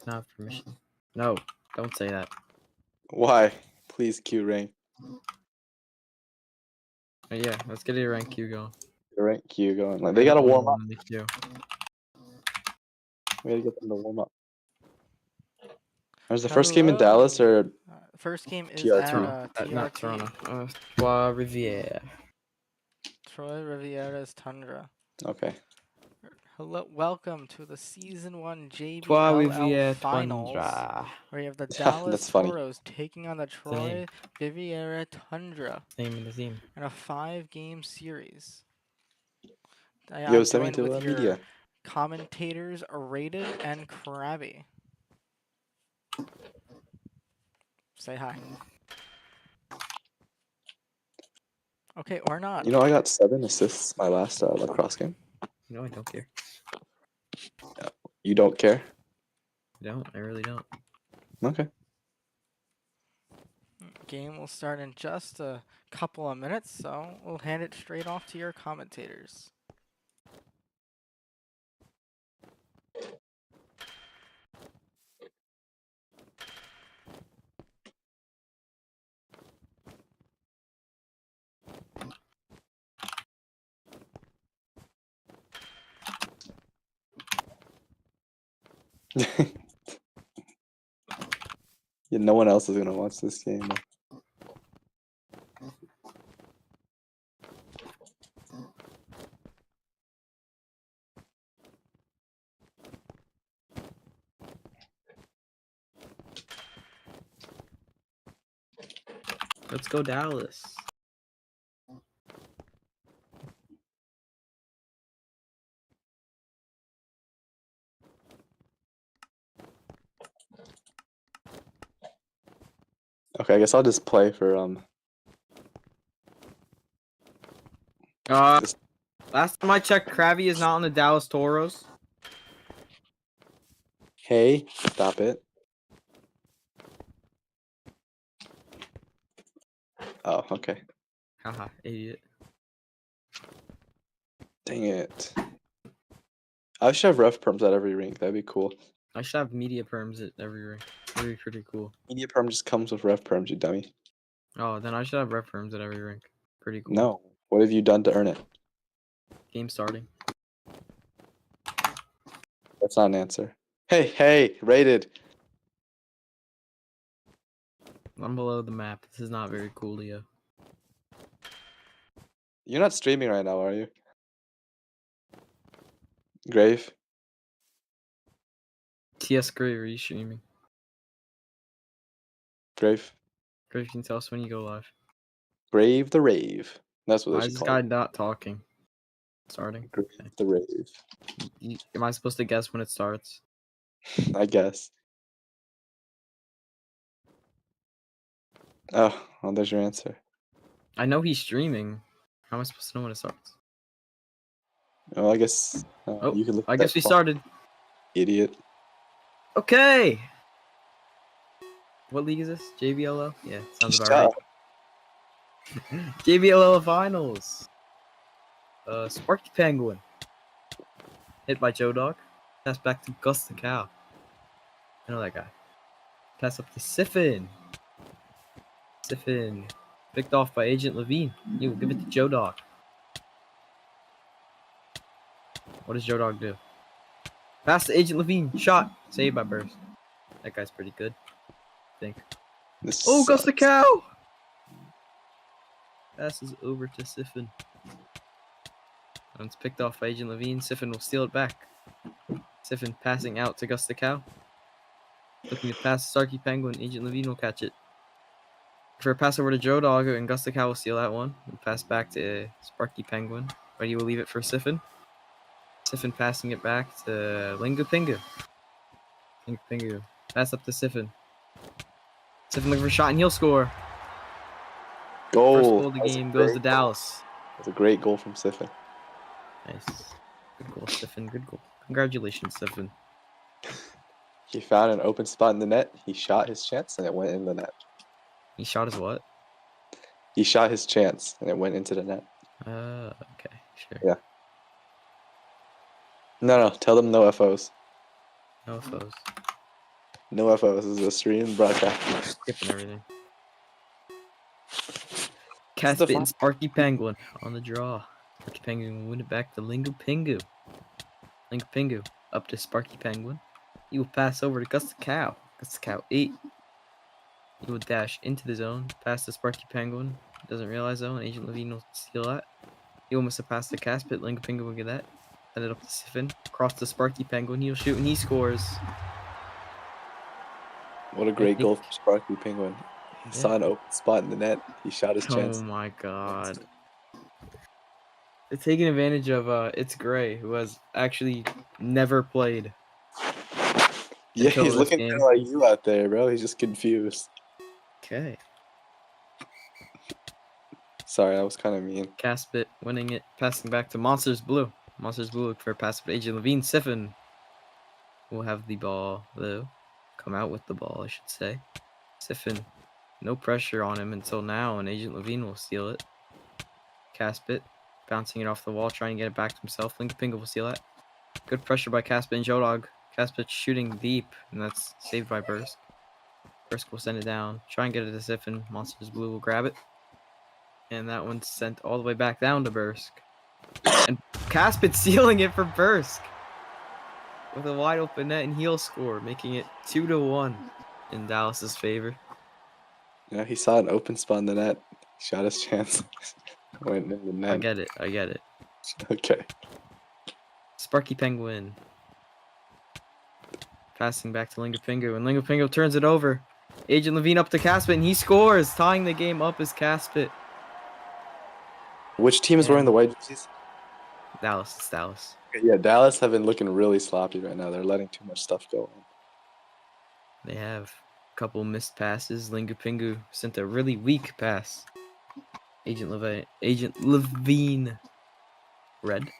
not have permission. No, don't say that. Why? Please Q rank. But yeah, let's get a rank queue going. Rank Q going. Like they gotta warm up. In the queue. We gotta get them to warm up. There's the first game in Dallas or First game is TRT? at Not TRT. Toronto. Trois Rivières. Troy Riviera's Tundra. Okay. Hello, welcome to the Season 1 Trois JBLL Rivières Finals, Tundra. where you have the That's Dallas funny. Toros taking on the Troy Riviera Tundra Name of the team. in a 5-game series. Yo, I'm send me joined to with your media. commentators, Rated and Krabby. Say hi. Okay, or not. You know, I got 7 assists my last lacrosse game. No, I don't care. You don't care? I really don't. Okay. Game will start in just a couple of minutes, so we'll hand it straight off to your commentators. Yeah, no one else is gonna watch this game. Let's go Dallas. Okay, I guess I'll just play for Last time I checked, Krabby is not on the Dallas Toros. Hey, stop it. Oh, okay. Haha, idiot. Dang it. I should have ref perms at every rink. That'd be cool. I should have media perms at every ring. That'd be pretty cool. Media perm just comes with ref perms, you dummy. Oh, then I should have ref perms at every rink. Pretty cool. No. What have you done to earn it? Game starting. That's not an answer. Hey, Rated. I'm below the map. This is not very cool, Leo. You're not streaming right now, are you? Grave? TS Grave, are you streaming? Grave? Grave, can you tell us when you go live? Grave the Rave. That's what Why they is should this call guy it. not talking? Starting? Grave Okay. the Rave. Am I supposed to guess when it starts? I guess. Oh, well, there's your answer. I know he's streaming. How am I supposed to know when it starts? Oh, I guess Oh, you can look. I guess we started. Idiot. Okay. What league is this? JBLL? Yeah, sounds about Shut right. JBLL Finals. Sparky Penguin. Hit by Joe Dog. Pass back to Gus the Cow. I know that guy. Pass up to Siffin. Siffin. Picked off by Agent Levine. You give it to Joe Dog. What does Joe Dog do? Pass to Agent Levine. Shot. Saved by Burst. That guy's pretty good. I think. This Oh, Gus the sucks. Cow! Passes over to Siffin. And it's picked off by Agent Levine. Siffin will steal it back. Siffin passing out to Gus the Cow. Looking to pass to Starkey Penguin. Agent Levine will catch it. For a pass over to Joe Dog, and Gus the Cow will steal that one. And pass back to Sparky Penguin. But he will leave it for Siffin. Siffin passing it back to Lingu Pingu. Lingu Pingu. Pass up to Siffin. Siffin looking for a shot, and he'll score. Goal. First goal of the That's a game goes to great- Dallas. That's a great goal from Siffin. Nice. Good goal, Siffin. Good goal. Congratulations, Siffin. He found an open spot in the net. He shot his chance, and it went in the net. He shot his what? He shot his chance, and it went into the net. Okay, sure. Yeah. No, tell them no FOs. No foes. No FO. This is a stream broadcast. Skipping everything. This is the Caspit fun- and Sparky Penguin on the draw. Sparky Penguin will win it back to Lingu Pingu. Lingu Pingu up to Sparky Penguin. He will pass over to Gus the Cow. Gus the Cow 8. He will dash into the zone. Pass to Sparky Penguin. Doesn't realize though, and Agent Levine will steal that. He almost have passed the Caspit. Lingu Penguin will get that. Send it up to Siphon. Cross to Sparky Penguin. He'll shoot and he scores. What a great think- goal from Sparky Penguin. He saw an open spot in the net. He shot his chance. Oh my god. They're taking advantage of It's Gray, who has actually never played. Yeah, until he's this looking game. kind of like you out there, bro. He's just confused. Okay. Sorry, I was kind of mean. Caspit winning it, passing back to Monsters Blue. Monsters Blue look for a pass for Agent Levine. Siphon will have the ball, though. Come out with the ball, I should say. Siphon, no pressure on him until now, and Agent Levine will steal it. Caspit bouncing it off the wall, trying to get it back to himself. Lingu Pingu will steal that. Good pressure by Caspit and Jodog. Caspit shooting deep, and that's saved by Bursk. Bursk will send it down. Try and get it to Siphon. Monsters Blue will grab it. And that one's sent all the way back down to Bursk. And Caspit sealing it for Bursk. With a wide open net, and he'll score, making it 2-1 in Dallas's favor. Yeah, he saw an open spot in the net. Shot his chance. Went in the net. I get it. Okay. Sparky Penguin. Passing back to Lingu Pingu, and Lingu Pingu turns it over. Agent Levine up to Caspit, and he scores, tying the game up as Caspit. Which team is wearing the white jerseys? Dallas, it's Dallas. Yeah, Dallas have been looking really sloppy right now. They're letting too much stuff go on. They have a couple missed passes. Lingu Pingu sent a really weak pass. Agent Levine. Red.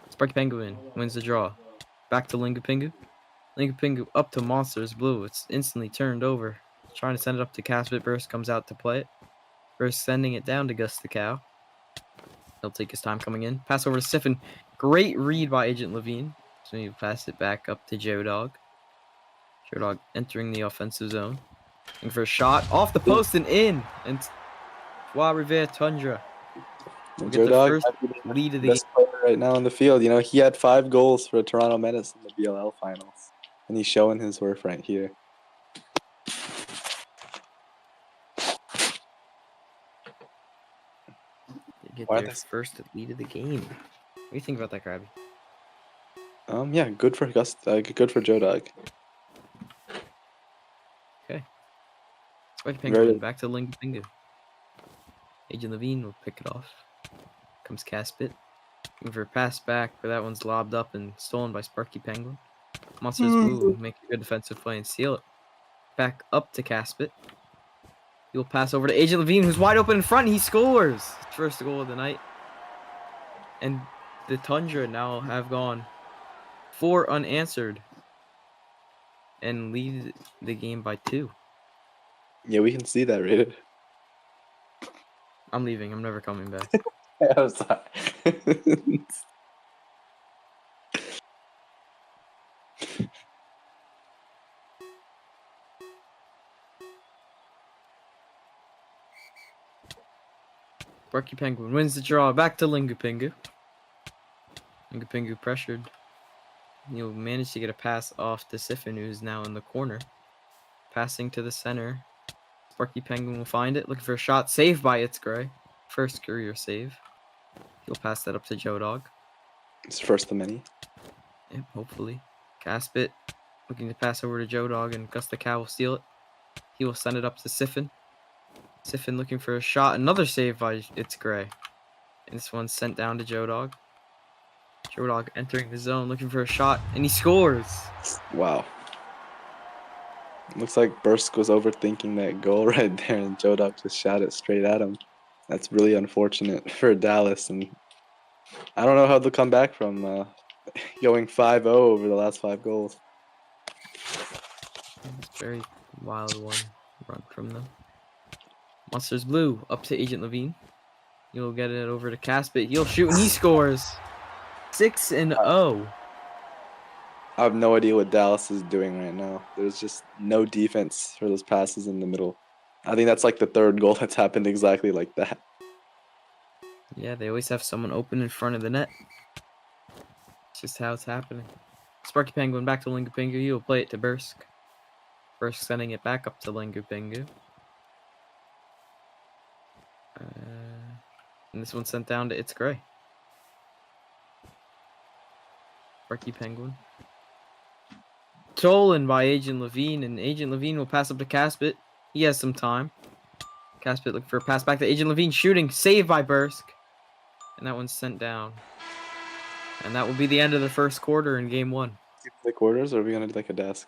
Sparky Penguin wins the draw. Back to Lingu Pingu. Lingu Pingu up to Monsters Blue. It's instantly turned over. Trying to send it up to Caspit. Burst comes out to play it. Burst sending it down to Gus the Cow. He'll take his time coming in. Pass over to Siphon. Great read by Agent Levine. So you pass it back up to Jodog. Jodog entering the offensive zone. Looking for a shot. Off the post and in. And Trois Riviere Tundra will get the Jodog first might be the lead of the game. best player right now on the field. You know, he had 5 goals for Toronto Menace in the BLL Finals. And he's showing his worth right here. They get Why their that's- first lead of the game. What do you think about that, Krabby? Yeah, good for good for Jodog. Spike Very Penguin good. back to Lingu Pingu. Agent Levine will pick it off. Comes Caspit. Looking for a pass back, but that one's lobbed up and stolen by Sparky Penguin. Monsters Blue will make a good defensive play and steal it. Back up to Caspit. He'll pass over to Agent Levine, who's wide open in front. He scores! His first goal of the night. And the Tundra now have gone 4 unanswered and lead the game by 2. Yeah, we can see that, rated. I'm leaving. I'm never coming back. I'm sorry. Sparky Penguin wins the draw. Back to Lingu Pingu. Lingu Pingu pressured. He'll manage to get a pass off to Siphon, who's now in the corner. Passing to the center. Sparky Penguin will find it. Looking for a shot. Saved by It's Gray. First career save. He'll pass that up to Jodog. It's first of many. Yep, hopefully. Caspit looking to pass over to Jodog, and Gus the Cow will steal it. He will send it up to Siphon. Siphon looking for a shot. Another save by It's Gray. And this one's sent down to Jodog. Jodog entering the zone, looking for a shot, and he scores. Wow. Looks like Bursk was overthinking that goal right there, and Jodog just shot it straight at him. That's really unfortunate for Dallas, and I don't know how they'll come back from going 5-0 over the last 5 goals. It's a very wild run from them. Monsters Blue up to Agent Levine. He'll get it over to Caspit. He'll shoot and he scores. 6-0. I have no idea what Dallas is doing right now. There's just no defense for those passes in the middle. I think that's like the third goal that's happened exactly like that. Yeah, they always have someone open in front of the net. It's just how it's happening. Sparky Penguin back to Lingu Pingu. He'll play it to Bursk. Bursk sending it back up to Lingu Pingu. And this one's sent down to It's Gray. Sparky Penguin. Stolen by Agent Levine, and Agent Levine will pass up to Caspit. He has some time. Caspit looking for a pass back to Agent Levine. Shooting. Saved by Bursk. And that one's sent down. And that will be the end of the first quarter in game 1. The quarters, or are we gonna do like a desk?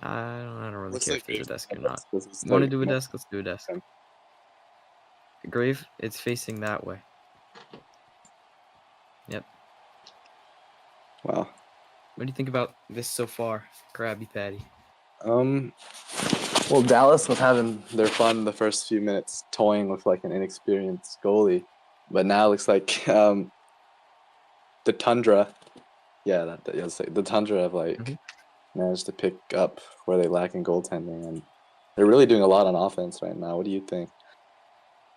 I don't really Looks care like if there's a desk or Bursk not. was You want to starting do a from desk? Let's do a desk. Okay. The grave, it's facing that way. Yep. Wow. What do you think about this so far, Krabby Patty? Well, Dallas was having their fun the first few minutes, toying with like an inexperienced goalie, but now it looks like the Tundra, the Tundra have like Mhm. managed to pick up where they lack in goaltending, and they're really doing a lot on offense right now. What do you think?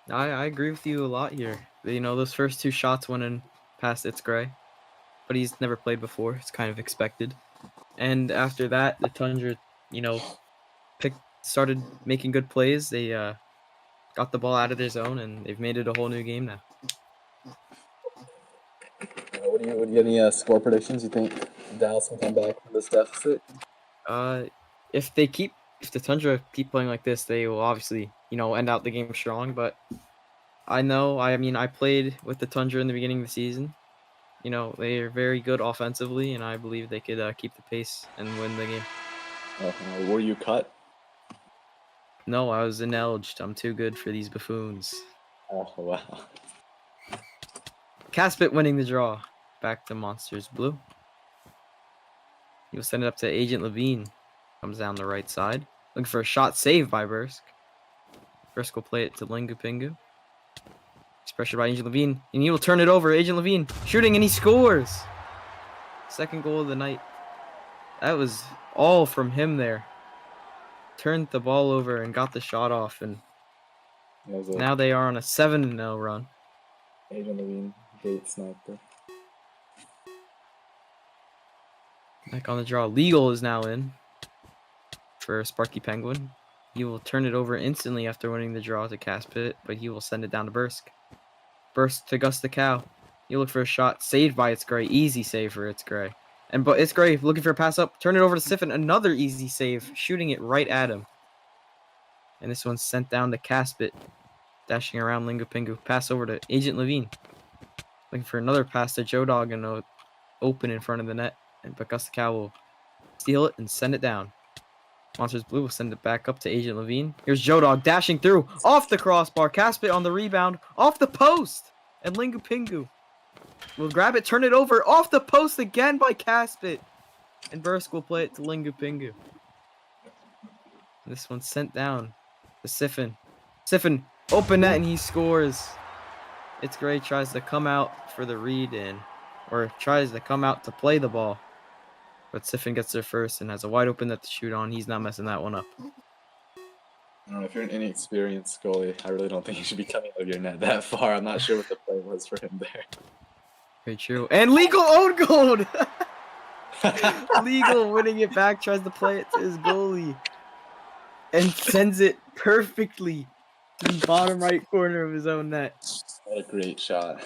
I agree with you a lot here. You know, those first 2 shots went in past It's Gray, but he's never played before. It's kind of expected. And after that, the Tundra, you know, started making good plays. They got the ball out of their zone, and they've made it a whole new game now. What do you any score predictions? You think Dallas can come back from this deficit? If the Tundra keep playing like this, they will obviously, you know, end out the game strong. But I mean, I played with the Tundra in the beginning of the season. You know, they are very good offensively, and I believe they could keep the pace and win the game. Were you cut? No, I was ineligible. I'm too good for these buffoons. Oh wow. Caspit winning the draw. Back to Monsters Blue. He'll send it up to Agent Levine. Comes down the right side. Looking for a shot saved by Bursk. Bursk will play it to Lingu Pingu. He's pressured by Agent Levine. And he will turn it over. Agent Levine shooting, and he scores. Second goal of the night. That was all from him there. Turned the ball over and got the shot off. And now they are on a 7-0 run. Agent Levine, gate sniper. Back on the draw. Legal is now in for Sparky Penguin. He will turn it over instantly after winning the draw to Caspit, but he will send it down to Bursk. Bursk to Gus the Cow. You look for a shot. Saved by It's Gray. Easy save for It's Gray. But It's Gray looking for a pass up. Turn it over to Siffin. Another easy save. Shooting it right at him. And this one's sent down to Caspit. Dashing around Lingu Pingu. Pass over to Agent Levine. Looking for another pass to Joe Dog and open in front of the net. But Gus the Cow will steal it and send it down. Monsters Blue will send it back up to Agent Levine. Here's Joe Dog dashing through. Off the crossbar. Caspit on the rebound. Off the post. And Lingu Pingu will grab it. Turn it over. Off the post again by Caspit. And Bursk will play it to Lingu Pingu. This one's sent down to Siffin. Siffin, open net, and he scores. It's Gray tries to come out for the read in. Or tries to come out to play the ball. But Siffin gets there first and has a wide open net to shoot on. He's not messing that one up. I don't know, if you're an inexperienced goalie, I really don't think you should be coming out of your net that far. I'm not sure what the play was for him there. Very true. And Legal own goal! Legal winning it back, tries to play it to his goalie. And sends it perfectly to the bottom right corner of his own net. What a great shot.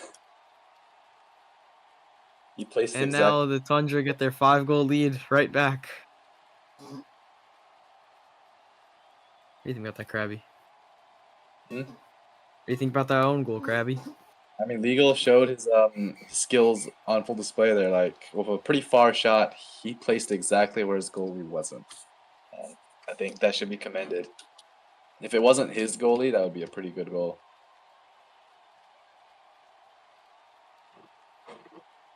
He placed And now the Tundra get their 5-goal lead right back. What do you think about that, Krabby? What do you think about that own goal, Krabby? I mean, Legal showed his skills on full display there. Like, with a pretty far shot, he placed exactly where his goalie wasn't. I think that should be commended. If it wasn't his goalie, that would be a pretty good goal.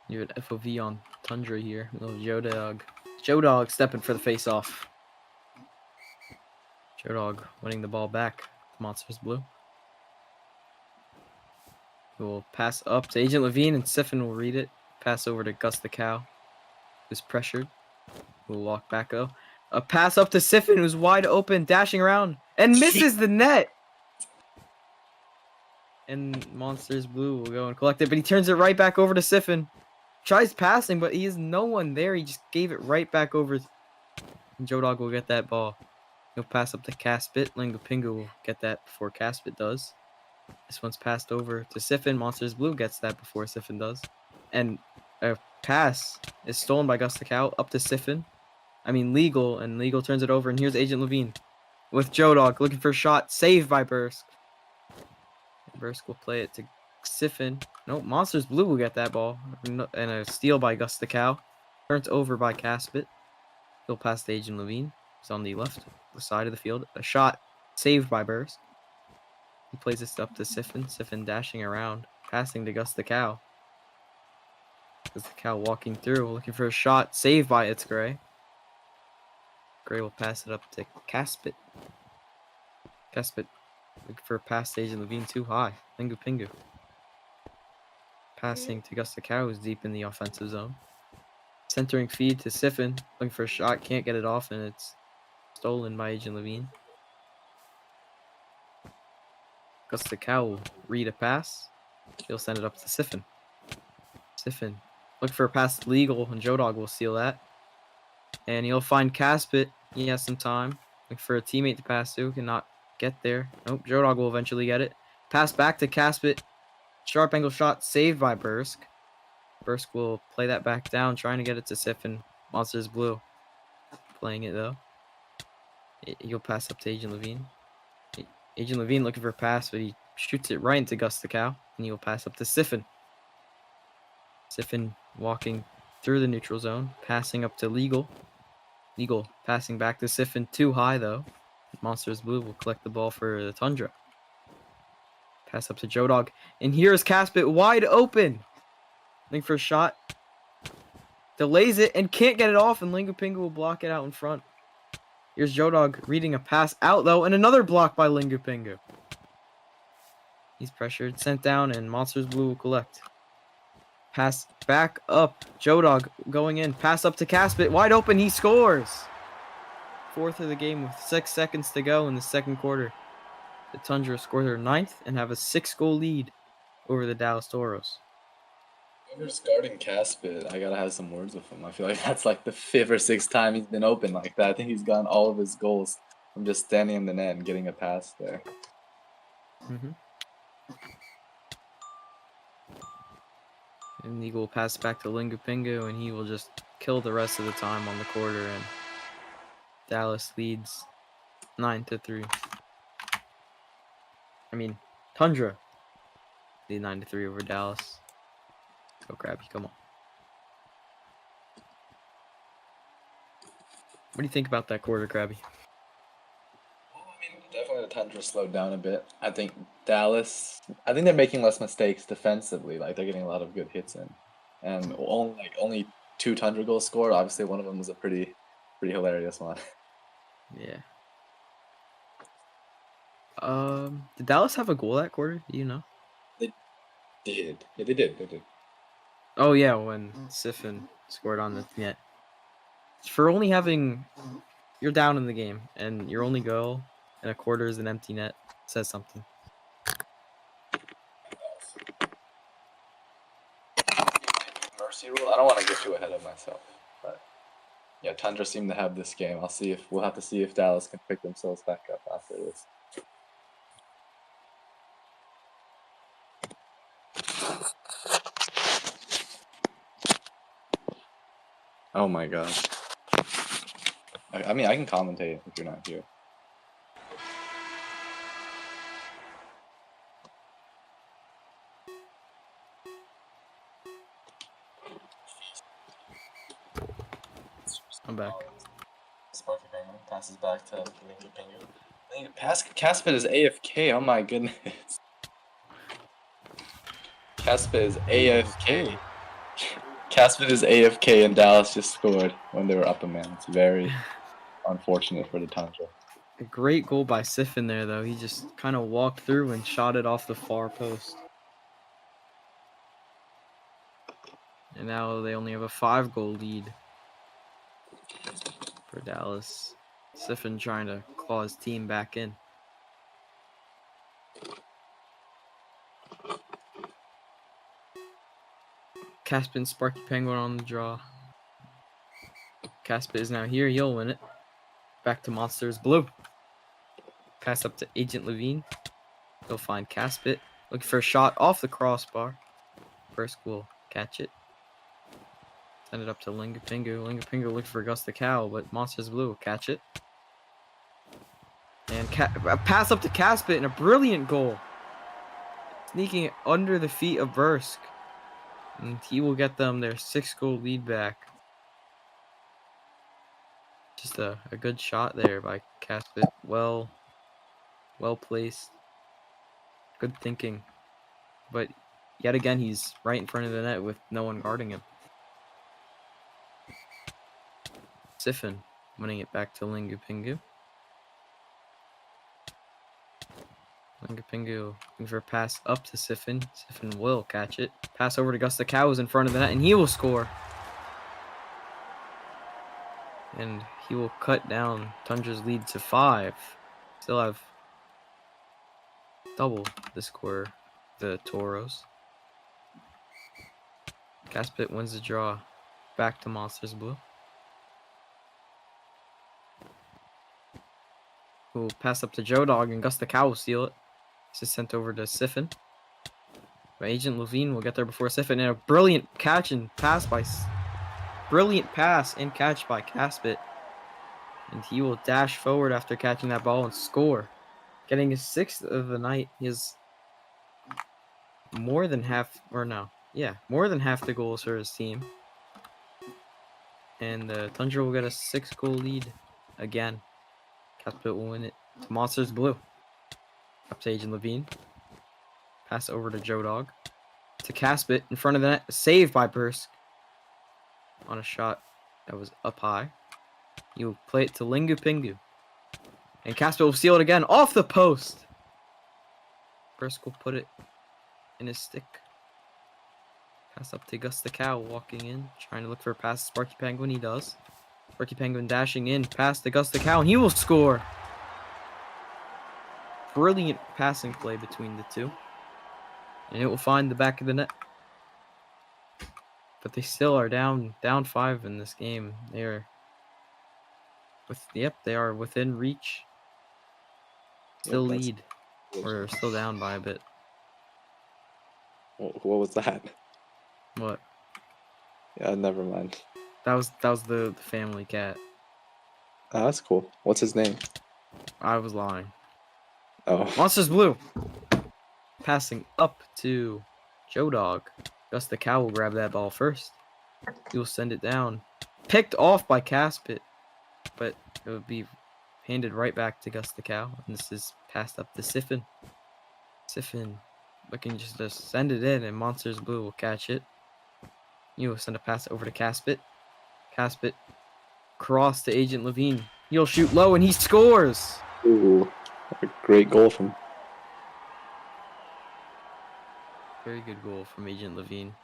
You had FOV on Tundra here. Little Joe Dog. Joe Dog stepping for the face-off. Joe Dog winning the ball back. Monsters Blue. He will pass up to Agent Levine, and Siffin will read it. Pass over to Gus the Cow. who's pressured. Will walk back though. A pass up to Siffin, who's wide open, dashing around, and misses the net. And Monsters Blue will go and collect it, but he turns it right back over to Siffin. Tries passing, but he has no one there. He just gave it right back over. And Joe Dog will get that ball. He'll pass up to Caspit. Lingupingu will get that before Caspit does. This one's passed over to Siffin. Monsters Blue gets that before Siffin does. And a pass is stolen by Gustacao up to Siffin. Legal, and Legal turns it over, and here's Agent Levine with Joe Dog looking for a shot, saved by Bursk. Bursk will play it to Siffin. Nope, Monsters Blue will get that ball, and a steal by Gustacao. Turns over by Caspit. He'll pass to Agent Levine. He's on the left side of the field. A shot saved by Bursk. He plays this up to Siffin. Siffin dashing around, passing to Gustacao. Gustacao walking through, looking for a shot, saved by It's Gray. Gray will pass it up to Caspit. Caspit looking for a pass to Agent Levine, too high. Lingupingu. Passing to Gustacao, who's deep in the offensive zone. Centering feed to Siffin, looking for a shot, can't get it off, and it's stolen by Agent Levine. Gustacao will read a pass. He'll send it up to Siffin. Siffin looking for a pass legal, and Joe Dog will steal that. And he'll find Caspit. He has some time. Looking for a teammate to pass to. Cannot get there. Nope, Joe Dog will eventually get it. Pass back to Caspit. Sharp angle shot saved by Bursk. Bursk will play that back down, trying to get it to Siffin. Monsters Blue playing it though. He'll pass up to Agent Levine. Agent Levine looking for a pass, but he shoots it right into Gustacao, and he'll pass up to Siffin. Siffin walking through the neutral zone, passing up to Legal. Legal passing back to Siffin, too high though. Monsters Blue will collect the ball for the Tundra. Pass up to Joe Dog, and here's Caspit wide open. Looking for a shot. Delays it and can't get it off, and Lingupingu will block it out in front. Here's Joe Dog reading a pass out though, and another block by Lingupingu. He's pressured, sent down, and Monsters Blue will collect. Pass back up. Joe Dog going in. Pass up to Caspit. Wide open. He scores. Fourth of the game with 6 seconds to go in the second quarter. The Tundra score their 9th and have a 6-goal lead over the Dallas Toros. Whoever's guarding Caspit, I gotta have some words with him. I feel like that's like the 5th or 6th time he's been open like that. I think he's gotten all of his goals from just standing in the net and getting a pass there. And Eagle will pass back to Lingupingu, and he will just kill the rest of the time on the quarter, and Dallas leads 9-3. Tundra lead 9-3 over Dallas. Go Krabby, come on. What do you think about that quarter, Krabby? Definitely the Tundra slowed down a bit. I think Dallas, they're making less mistakes defensively. Like, they're getting a lot of good hits in. And only 2 Tundra goals scored. Obviously, one of them was a pretty hilarious one. Yeah. Did Dallas have a goal that quarter? Do you know? They did. Yeah, they did. Oh, yeah, when Siffin scored on the net. For only having... You're down in the game, and your only goal in a quarter is an empty net. Says something. Mercy rule? I don't want to get too ahead of myself. But yeah, Tundra seem to have this game. We'll have to see if Dallas can pick themselves back up after this. Oh my god. I can commentate if you're not here. I'm back. Sparky Penguin passes back to Penguin. Caspit is AFK. Oh my goodness. Caspit is AFK. Caspit is AFK and Dallas just scored when they were up a man. It's very unfortunate for the Tundra. A great goal by Siffin there, though. He just kind of walked through and shot it off the far post. And now they only have a 5-goal lead for Dallas. Siffin trying to claw his team back in. Caspin, Sparky Penguin on the draw. Caspit is now here. He'll win it. Back to Monsters Blue. Pass up to Agent Levine. He'll find Caspit. Looking for a shot off the crossbar. Bursk will catch it. Send it up to Lingapingu. Lingapingu looking for Gus the Cow, but Monsters Blue will catch it. And a pass up to Caspit and a brilliant goal. Sneaking it under the feet of Bursk. And he will get them their 6-goal lead back. Just a good shot there by Caspit. Well placed. Good thinking. But yet again, he's right in front of the net with no one guarding him. Siffin winning it back to Lingapingu. Lingapingu looking for a pass up to Siffin. Siffin will catch it. Pass over to Gus the Cow is in front of the net, and he will score. And he will cut down Tundra's lead to 5. Still have double the score, the Toros. Caspit wins the draw. Back to Monsters Blue. Who will pass up to Joe Dog, and Gus the Cow will steal it. This is sent over to Siffin. But Agent Levine will get there before Siffin, and a brilliant catch and pass by Caspit. And he will dash forward after catching that ball and score. Getting his 6th of the night. He has more than half the goals for his team. And Tundra will get a 6-goal lead again. Caspit will win it to Monsters Blue. Up to Agent Levine. Pass over to Joe Dog. To Caspit in front of the net. Saved by Bursk. On a shot that was up high. You play it to Lingapingu. And Caspit will steal it again off the post. Bursk will put it in his stick. Pass up to Gus the Cow walking in. Trying to look for a pass to Sparky Penguin. He does. Sparky Penguin dashing in. Pass to Gus the Cow. And he will score. Brilliant passing play between the two. And it will find the back of the net. But they still are down 5 in this game. They are within reach. Still lead. Or still down by a bit. What was that? What? Yeah, never mind. That was the family cat. Oh, that's cool. What's his name? I was lying. Oh. Monsters Blue. Passing up to Joe Dog. Gus the Cow will grab that ball first. He will send it down. Picked off by Caspit. But it would be handed right back to Gus the Cow. And this is passed up to Siffin. Siffin looking just to send it in, and Monsters Blue will catch it. He will send a pass over to Caspit. Caspit cross to Agent Levine. He'll shoot low, and he scores! Ooh, a great goal from... Very good goal from Agent Levine.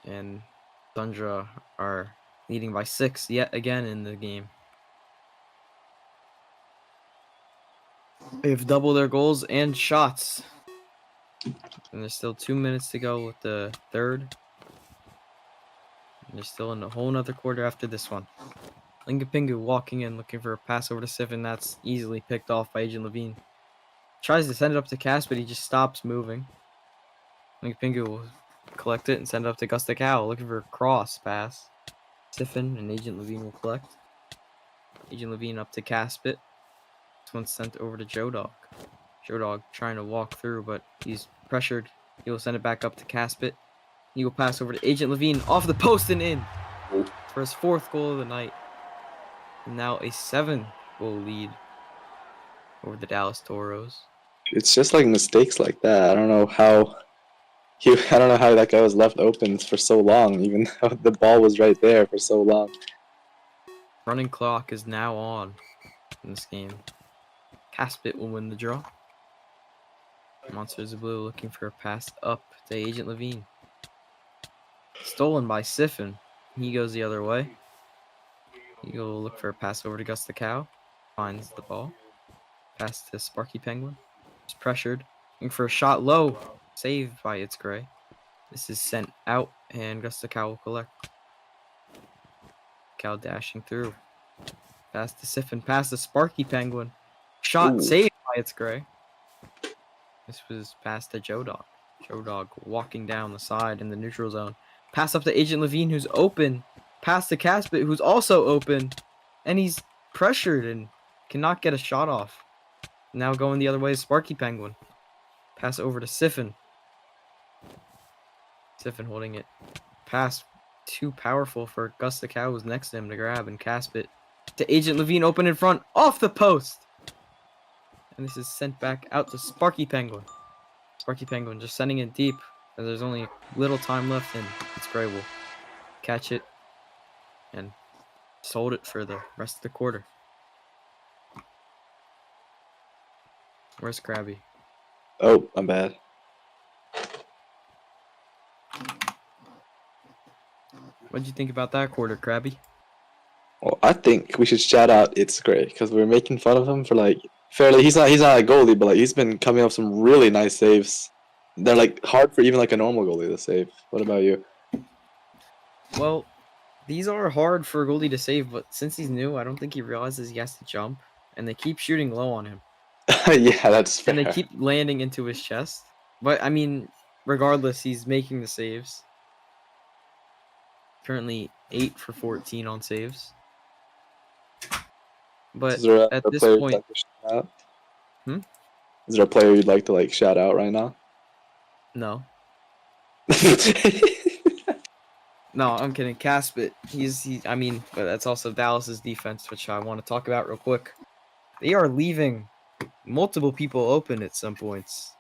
And Tundra are leading by 6 yet again in the game. They've doubled their goals and shots. And there's still 2 minutes to go with the third. And they're still in a whole nother quarter after this one. Lingapingu walking in, looking for a pass over to Siffin. That's easily picked off by Agent Levine. Tries to send it up to Cass, but he just stops moving. Lingapingu will collect it and send it up to Gus the Cow, looking for a cross pass. Siffin and Agent Levine will collect. Agent Levine up to Caspit. This one's sent over to Joe Dog. Joe Dog trying to walk through, but he's pressured. He will send it back up to Caspit. He will pass over to Agent Levine off the post and in for his 4th goal of the night. And now a 7-goal lead over the Dallas Toros. It's just like mistakes like that. I don't know how that guy was left open for so long, even though the ball was right there for so long. Running clock is now on in this game. Caspit will win the draw. Monsters of Blue looking for a pass up to Agent Levine. Stolen by Siffin. He goes the other way. He'll look for a pass over to Gus the Cow. Finds the ball. Pass to Sparky Penguin. He's pressured. Looking for a shot low. Saved by It's Gray. This is sent out, and Gus the Cow will collect. Cow dashing through. Pass to Siphon. Pass to Sparky Penguin. Shot Ooh. saved by It's Gray. This was passed to Joe Dog. Joe Dog walking down the side in the neutral zone. Pass up to Agent Levine, who's open. Pass to Caspit, who's also open. And he's pressured and cannot get a shot off. Now going the other way is Sparky Penguin. Pass over to Siphon. Siphon holding it. Pass too powerful for Gus the Cow, who's next to him to grab. And Caspit to Agent Levine, open in front. Off the post. And this is sent back out to Sparky Penguin. Sparky Penguin just sending it deep. As there's only little time left, and It's Gray will catch it and just hold it for the rest of the quarter. Where's Krabby? Oh, I'm bad. What'd you think about that quarter, Krabby? Well, I think we should shout out It's Gray because we're making fun of him for like fairly. He's not a goalie, but like he's been coming up some really nice saves. They're like hard for even like a normal goalie to save. What about you? Well, these are hard for a goalie to save, but since he's new, I don't think he realizes he has to jump, and they keep shooting low on him. Yeah, that's fair. And they keep landing into his chest. But, I mean, regardless, he's making the saves. Currently 8 for 14 on saves. But Is there at a this player you'd point... like to shout out? Hmm? Is there a player you'd like to like shout out right now? No. No, I'm kidding. Caspit, I mean, but that's also Dallas's defense, which I want to talk about real quick. They are leaving multiple people open at some points.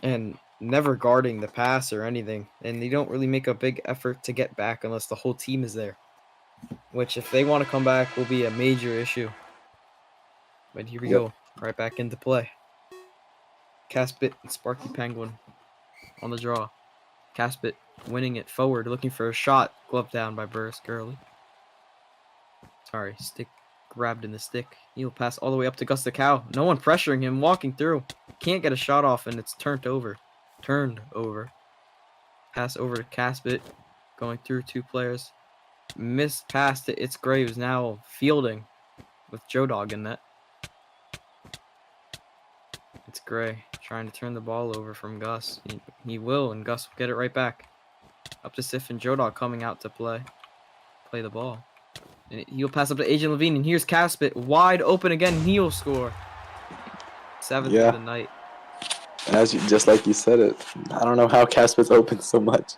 And never guarding the pass or anything. And they don't really make a big effort to get back unless the whole team is there. Which, if they want to come back, will be a major issue. But here we go. Right back into play. Caspit and Sparky Penguin on the draw. Caspit winning it forward, looking for a shot. Glove down by Bursk early. Sorry, stick grabbed in the stick. He'll pass all the way up to Gus the Cow. No one pressuring him, walking through. Can't get a shot off, and it's turned over. Pass over to Caspit. Going through 2 players. Missed pass to It's Gray, who's now fielding with Joe Dog in net. It's Gray trying to turn the ball over from Gus. He will, and Gus will get it right back. Up to Sif and Joe Dog coming out to play the ball. And he'll pass up to Agent Levine, and here's Caspit wide open again, and he'll score. 7th of the night. As you, just like you said it, I don't know how Caspit's open so much.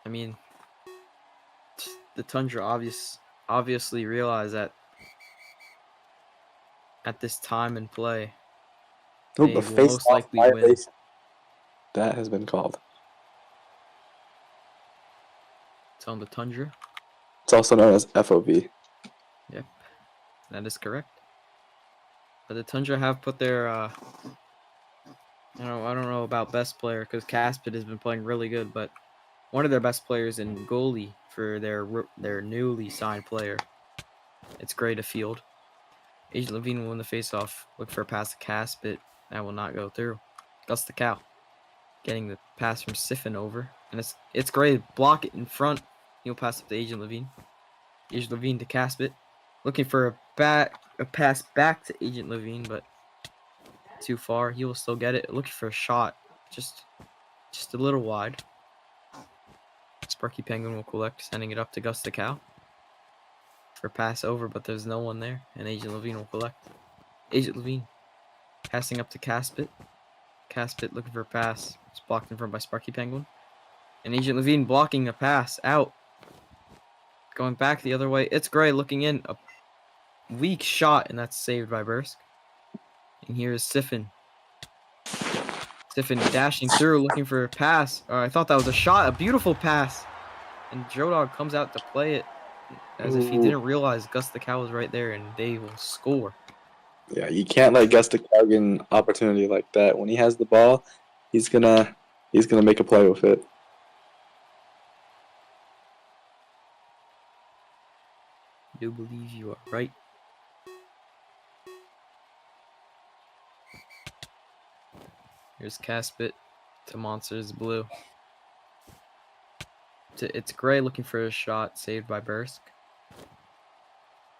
I mean, the Tundra obviously realized that at this time in play, Oh, they the will face most likely win. violation. That has been called. It's on the Tundra. It's also known as FOV. Yep, that is correct. But the Tundra have put their I don't know about best player because Caspit has been playing really good, but one of their best players in goalie for their newly signed player. It's Gray to field. Agent Levine will win the faceoff. Look for a pass to Caspit. That will not go through. Gus the Cow getting the pass from Siphon over, and it's Gray block it in front. He'll pass up to Agent Levine. Agent Levine to Caspit, looking for a pass back to Agent Levine, but too far. He will still get it. Looking for a shot, just a little wide. Sparky Penguin will collect, sending it up to Gus the Cow for a pass over, but there's no one there, and Agent Levine will collect. Agent Levine passing up to Caspit. Caspit looking for a pass. It's blocked in front by Sparky Penguin. And Agent Levine blocking a pass out. Going back the other way. It's Gray looking in. A weak shot, and that's saved by Bursk. And here is Siphon. Siphon dashing through, looking for a pass. I thought that was a shot. A beautiful pass. And Joe Dog comes out to play it as if he didn't realize Gus the Cow was right there, and they will score. Yeah, you can't let Gus the Cow get an opportunity like that. When he has the ball, he's gonna make a play with it. I do believe you are right. Here's Caspit to Monsters Blue. It's Gray looking for a shot, saved by Bursk.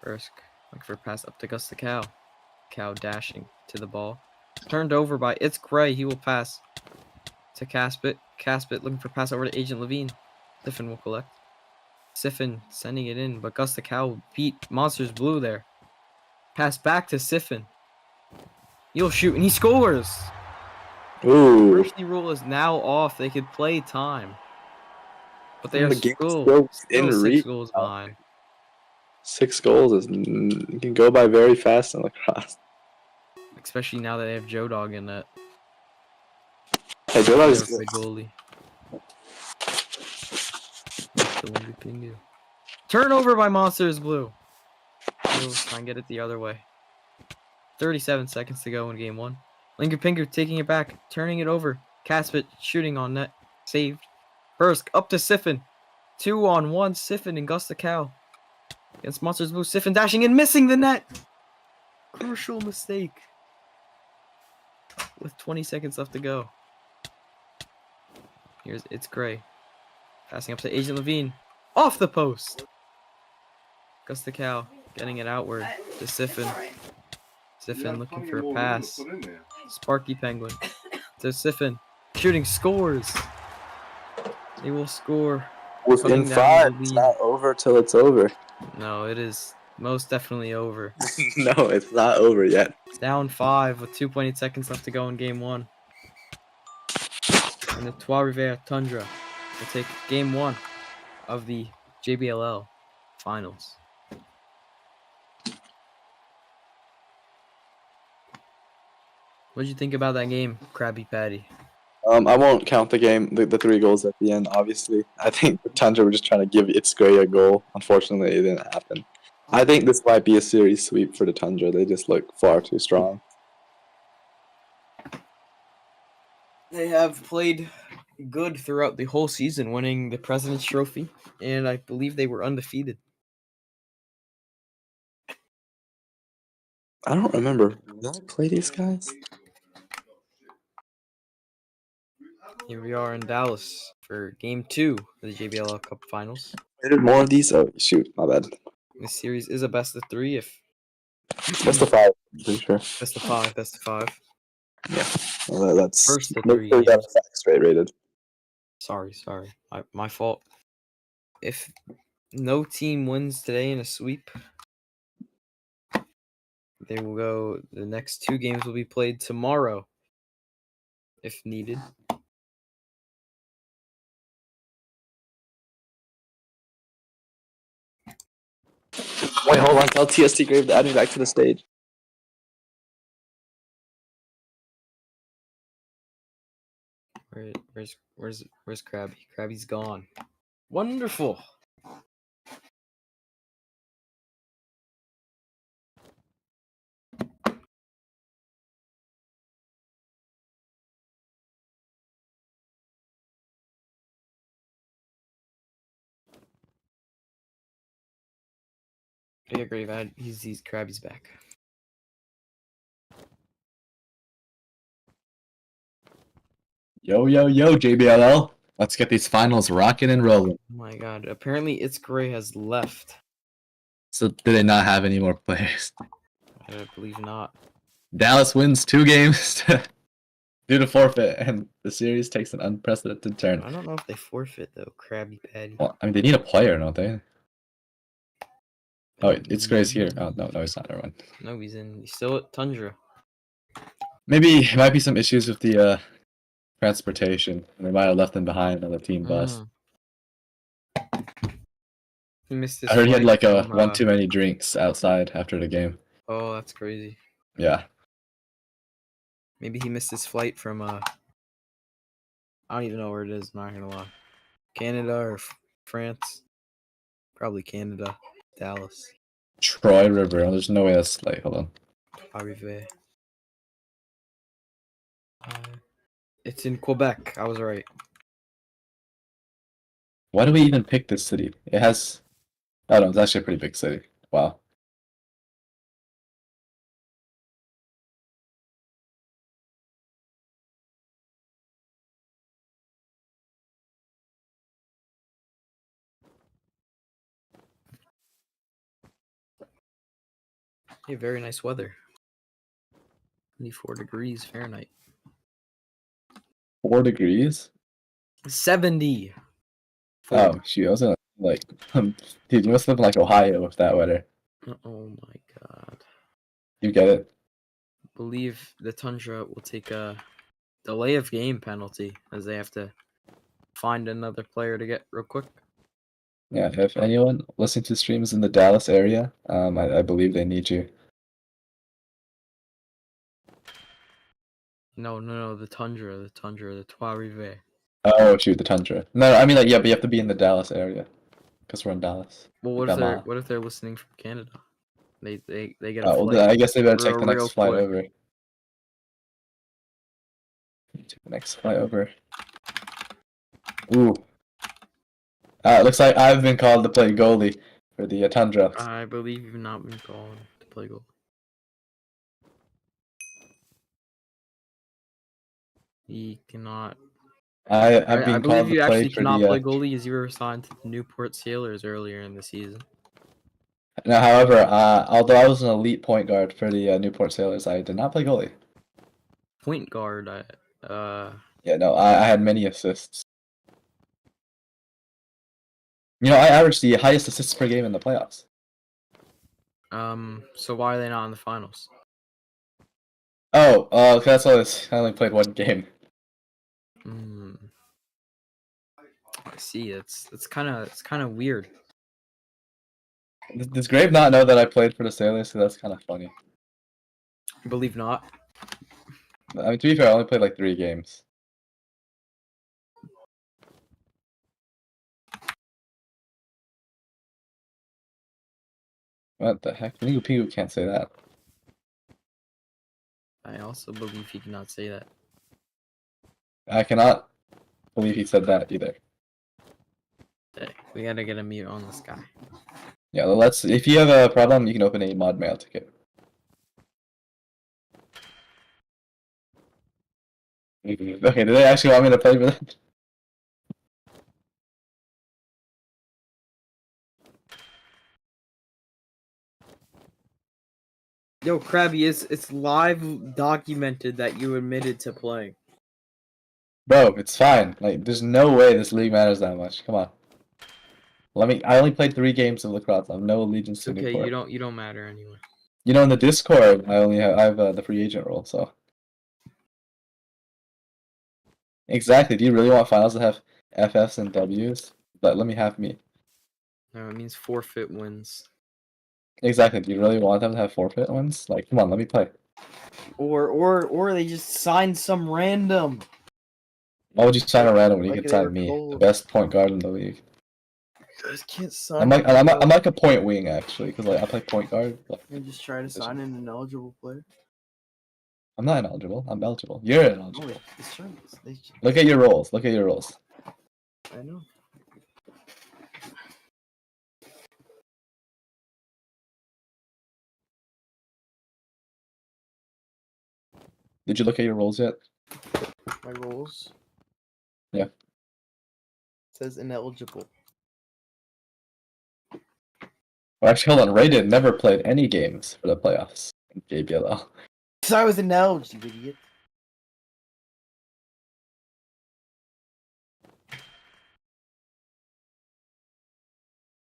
Bursk looking for a pass up to Gus the Cow. Cow dashing to the ball. Turned over by It's Gray. He will pass to Caspit. Caspit looking for a pass over to Agent Levine. Siffin will collect. Siffin sending it in, but Gus the Cow beat Monsters Blue there. Pass back to Siffin. He'll shoot, and he scores! Ooh. Mercy rule is now off. They could play time. But they are The game's still in 6 reach. goals behind. 6 goals is you can go by very fast in lacrosse. Especially now that they have Joe Dog in that. Hey, Joe Dog is Their goalie. Turnover by Monsters Blue. He'll try and get it the other way. 37 seconds to go in game 1. Linker Pinker taking it back, turning it over. Caspit shooting on net. Saved. Bursk up to Siffin. 2-on-1. Siffin and Gus the Cow. Against Monsters Blue. Siffin dashing and missing the net. Crucial mistake. With 20 seconds left to go. Here's It's Gray. Passing up to Agent Levine. Off the post. Gus the Cow getting it outward to Siffin. Siffin looking for a pass. Sparky Penguin to Siffin. Shooting, scores. They will score. within Coming down 5. the It's lead. not over till it's over. No, it is most definitely over. No, it's not over yet. Down 5 with 2.8 seconds left to go in game 1. And the Trois Rivières Tundra will take game 1 of the JBLL Finals. What did you think about that game, Krabby Patty? I won't count the game, the 3 goals at the end, obviously. I think the Tundra were just trying to give It's Gray a goal. Unfortunately, it didn't happen. I think this might be a series sweep for the Tundra. They just look far too strong. They have played good throughout the whole season, winning the President's Trophy, and I believe they were undefeated. I don't remember. Did I play these guys? Here we are in Dallas for game 2 of the JBLL Cup Finals. I did more of these? Oh, shoot. My bad. This series is a best of 3, if Best of 5, I'm pretty sure. best of 5, best of 5. Yeah. Well, that's First of make 3 sure you got games. the facts straight rated. Sorry. My fault. If no team wins today in a sweep, they will go. The next 2 games will be played tomorrow, if needed. Wait, hold on. Tell TST Grave to add me back to the stage. Where's Krabby? Krabby's gone. Wonderful. Yeah, great. He's Krabby's back. Yo, JBLL. Let's get these finals rocking and rolling. Oh my God! Apparently, It's Gray has left. So, do they not have any more players? I believe not. Dallas wins 2 games due to forfeit, and the series takes an unprecedented turn. I don't know if they forfeit though. Krabby Patty. Well, I mean, they need a player, don't they? Oh, It's Gray's here. Oh, no, he's not. Never mind. No, he's still at Tundra. Maybe it might be some issues with the transportation. They might have left him behind on the team bus. He missed his I heard he had flight like a from, one too many drinks outside after the game. Oh, that's crazy. Yeah. Maybe he missed his flight from I don't even know where it is. Not gonna lie. Canada or France? Probably Canada. Dallas. Troy River. There's no way that's like. Hold on. Arrivé. It's in Quebec. I was right. Why do we even pick this city? It has. I don't know. It's actually a pretty big city. Why Wow. Hey, very nice weather. 24 degrees Fahrenheit. 4 degrees? 70. Oh, shoot. I was gonna, like, dude, you must live in, like, Ohio with that weather. Oh my god. You get it? Believe the Tundra will take a delay of game penalty as they have to find another player to get real quick. Yeah, if anyone listening to the stream is in the Dallas area, I believe they need you. No, the Tundra, the Trois Rivières. Oh, shoot, the Tundra. No, I mean, like, yeah, but you have to be in the Dallas area. Because we're in Dallas. Well, Dama. what if they're listening from Canada? They get a Oh, well, flight then I guess they better take the real next flight quick. over. Take the next flight over. Ooh. It looks like I've been called to play goalie for the Tundra. I believe you've not been called to play goal. He cannot. I've I been believe called to you play actually for cannot play the. goalie as you were assigned to the Newport Sailors earlier in the season. Now, however, although I was an elite point guard for the Newport Sailors, I did not play goalie. Point guard, Yeah, no, I had many assists. You know, I averaged the highest assists per game in the playoffs. so why are they not in the finals? Oh, that's all. I only played one game. Hmm. I see. It's kind of weird. Does Grave not know that I played for the Sailors? So that's kind of funny. I believe not. I mean, to be fair, I only played like 3 games. What the heck? Pingu Pingu can't say that. I also believe he cannot say that. I cannot believe he said that either. Hey, we gotta get a mute on this guy. Yeah, well, let's. If you have a problem, you can open a mod mail ticket. Okay, do they actually want me to play for that? Yo, Krabby, it's live documented that you admitted to playing. Bro, it's fine. Like, there's no way this league matters that much. Come on. I only played 3 games of lacrosse. I have no allegiance It's to okay. Newport. You don't matter anyway. You know, in the Discord, I have the free agent role. So exactly. Do you really want finals to have FFs and Ws? But let me have me. No, it means forfeit wins. Exactly. Do you really want them to have forfeit ones? Like, come on, let me play. Or they just signed some random. Why would you sign a random when you Like can they were sign me, the told. best point guard in the league? You guys can't sign. I'm like a point wing actually, because like I play point guard. Like, And just try to sign an ineligible player. I'm not ineligible. I'm eligible. You're ineligible. No, it's Chinese. Look at your roles. Look at your roles. I know. Did you look at your roles yet? My roles. Yeah. It says ineligible. Well, actually, hold on. Raiden never played any games for the playoffs in JBLL. Cause I was ineligible, you idiot.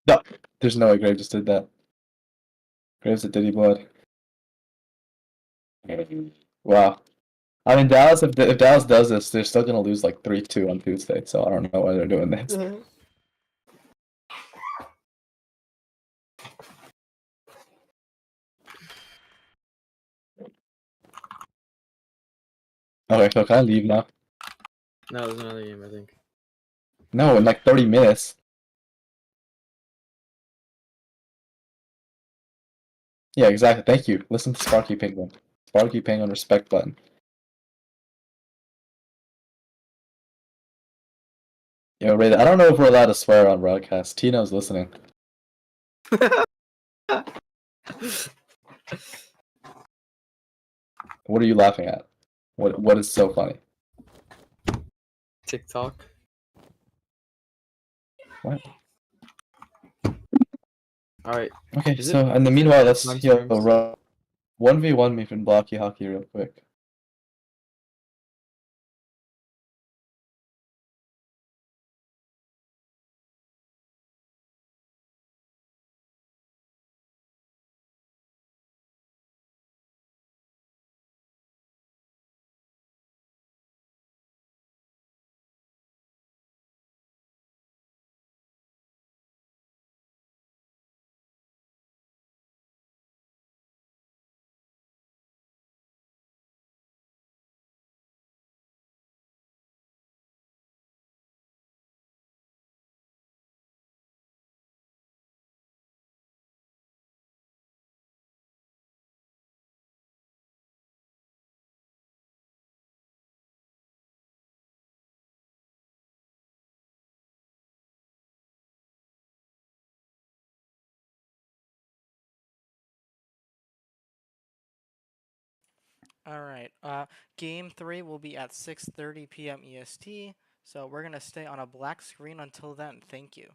No, there's no way Grave just did that. Grave's a Diddy blood. Wow. I mean, Dallas. If Dallas does this, they're still gonna lose like 3-2 on Tuesday. So I don't know why they're doing this. Okay, so can I leave now? No, there's another game, I think. No, in like 30 minutes. Yeah, exactly. Thank you. Listen to Sparky Penguin. Sparky Penguin respect button. Yo, Ray, I don't know if we're allowed to swear on broadcast. Tino's listening. What are you laughing at? What is so funny? TikTok. What? All right. Okay, Is it- so in the is it meanwhile, bad let's times heal for MC? run 1v1 me from blocky hockey real quick. All right. Game 3 will be at 6:30 p.m. EST. So we're gonna stay on a black screen until then. Thank you.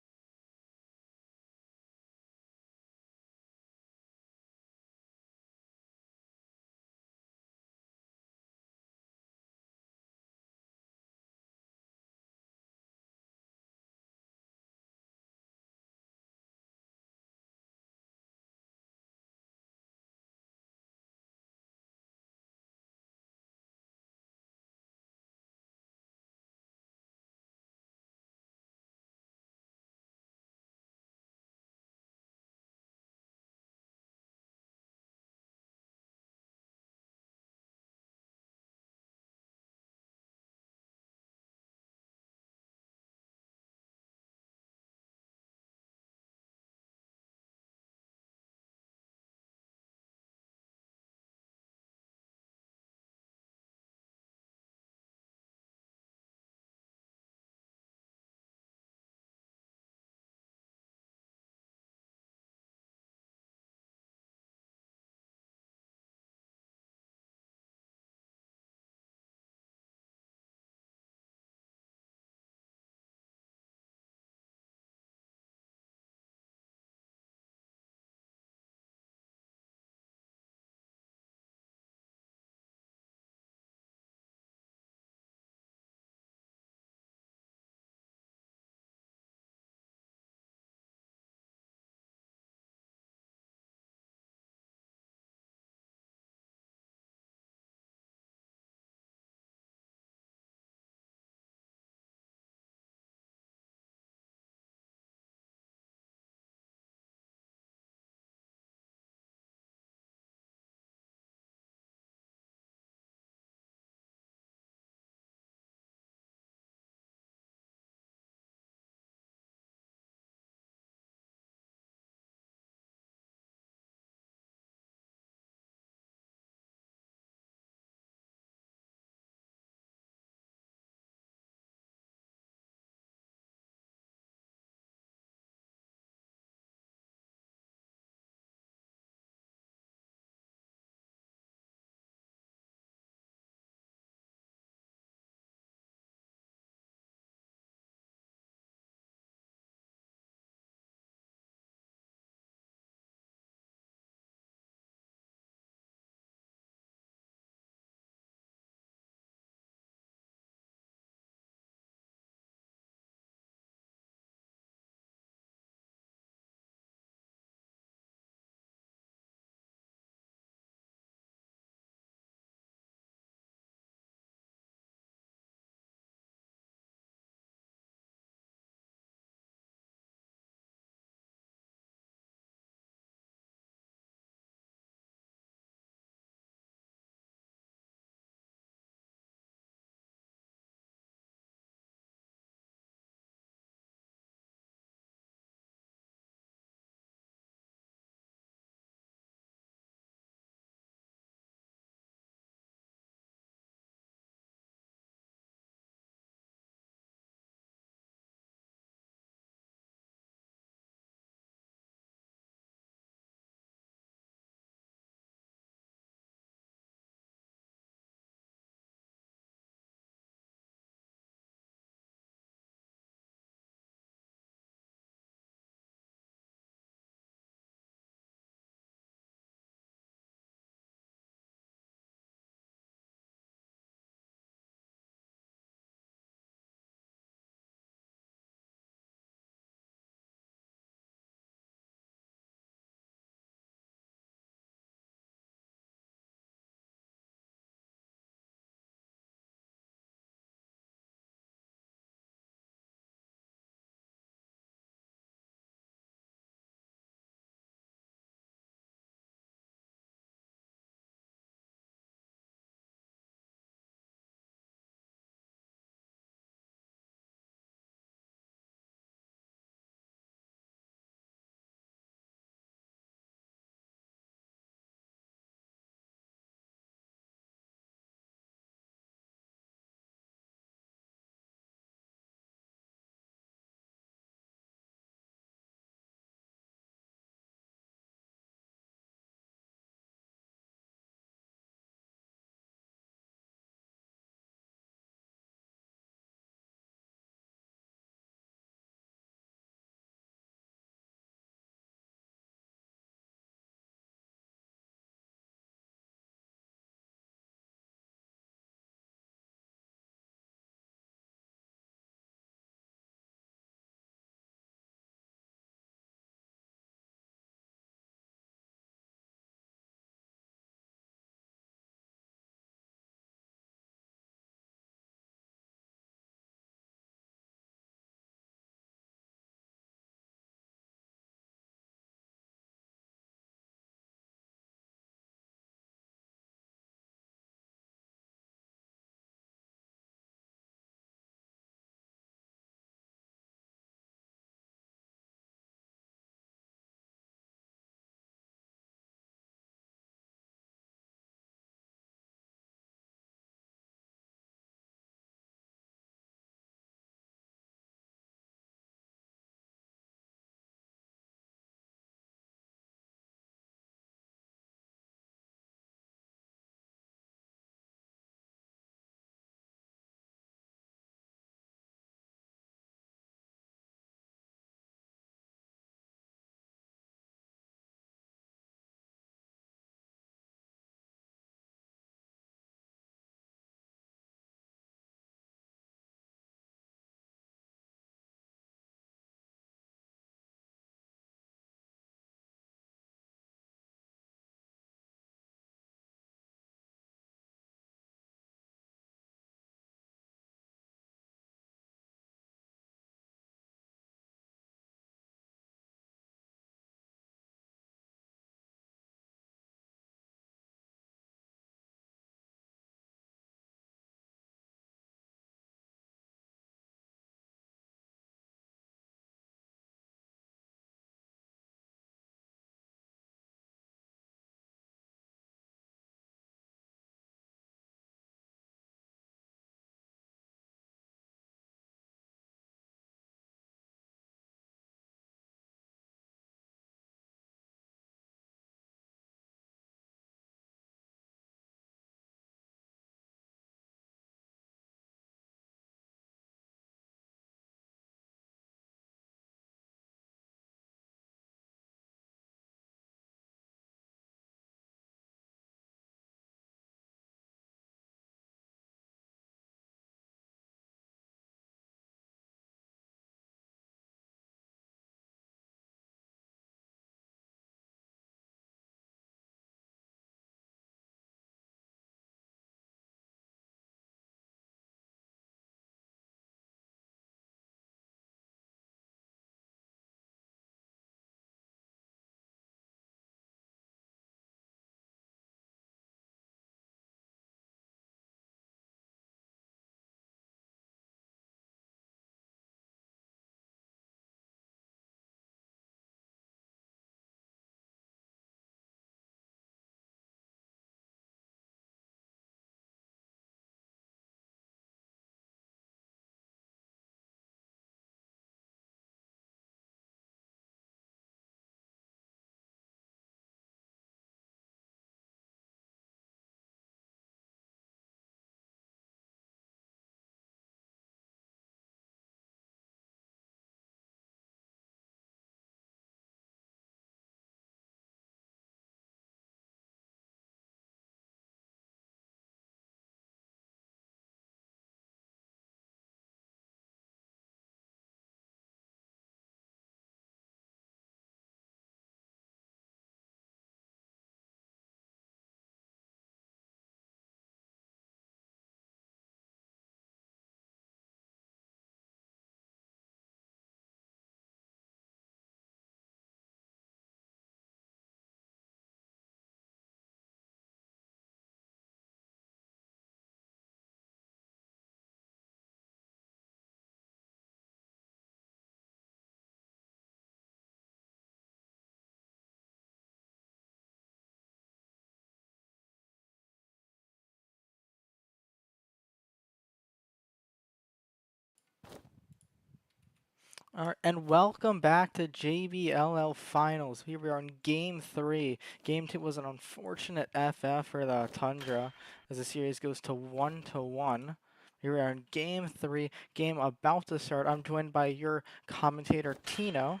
All right, and welcome back to JBLL Finals. Here we are in Game 3. Game 2 was an unfortunate FF for the Tundra as the series goes to 1-1. Here we are in Game 3, game about to start. I'm joined by your commentator, Tino.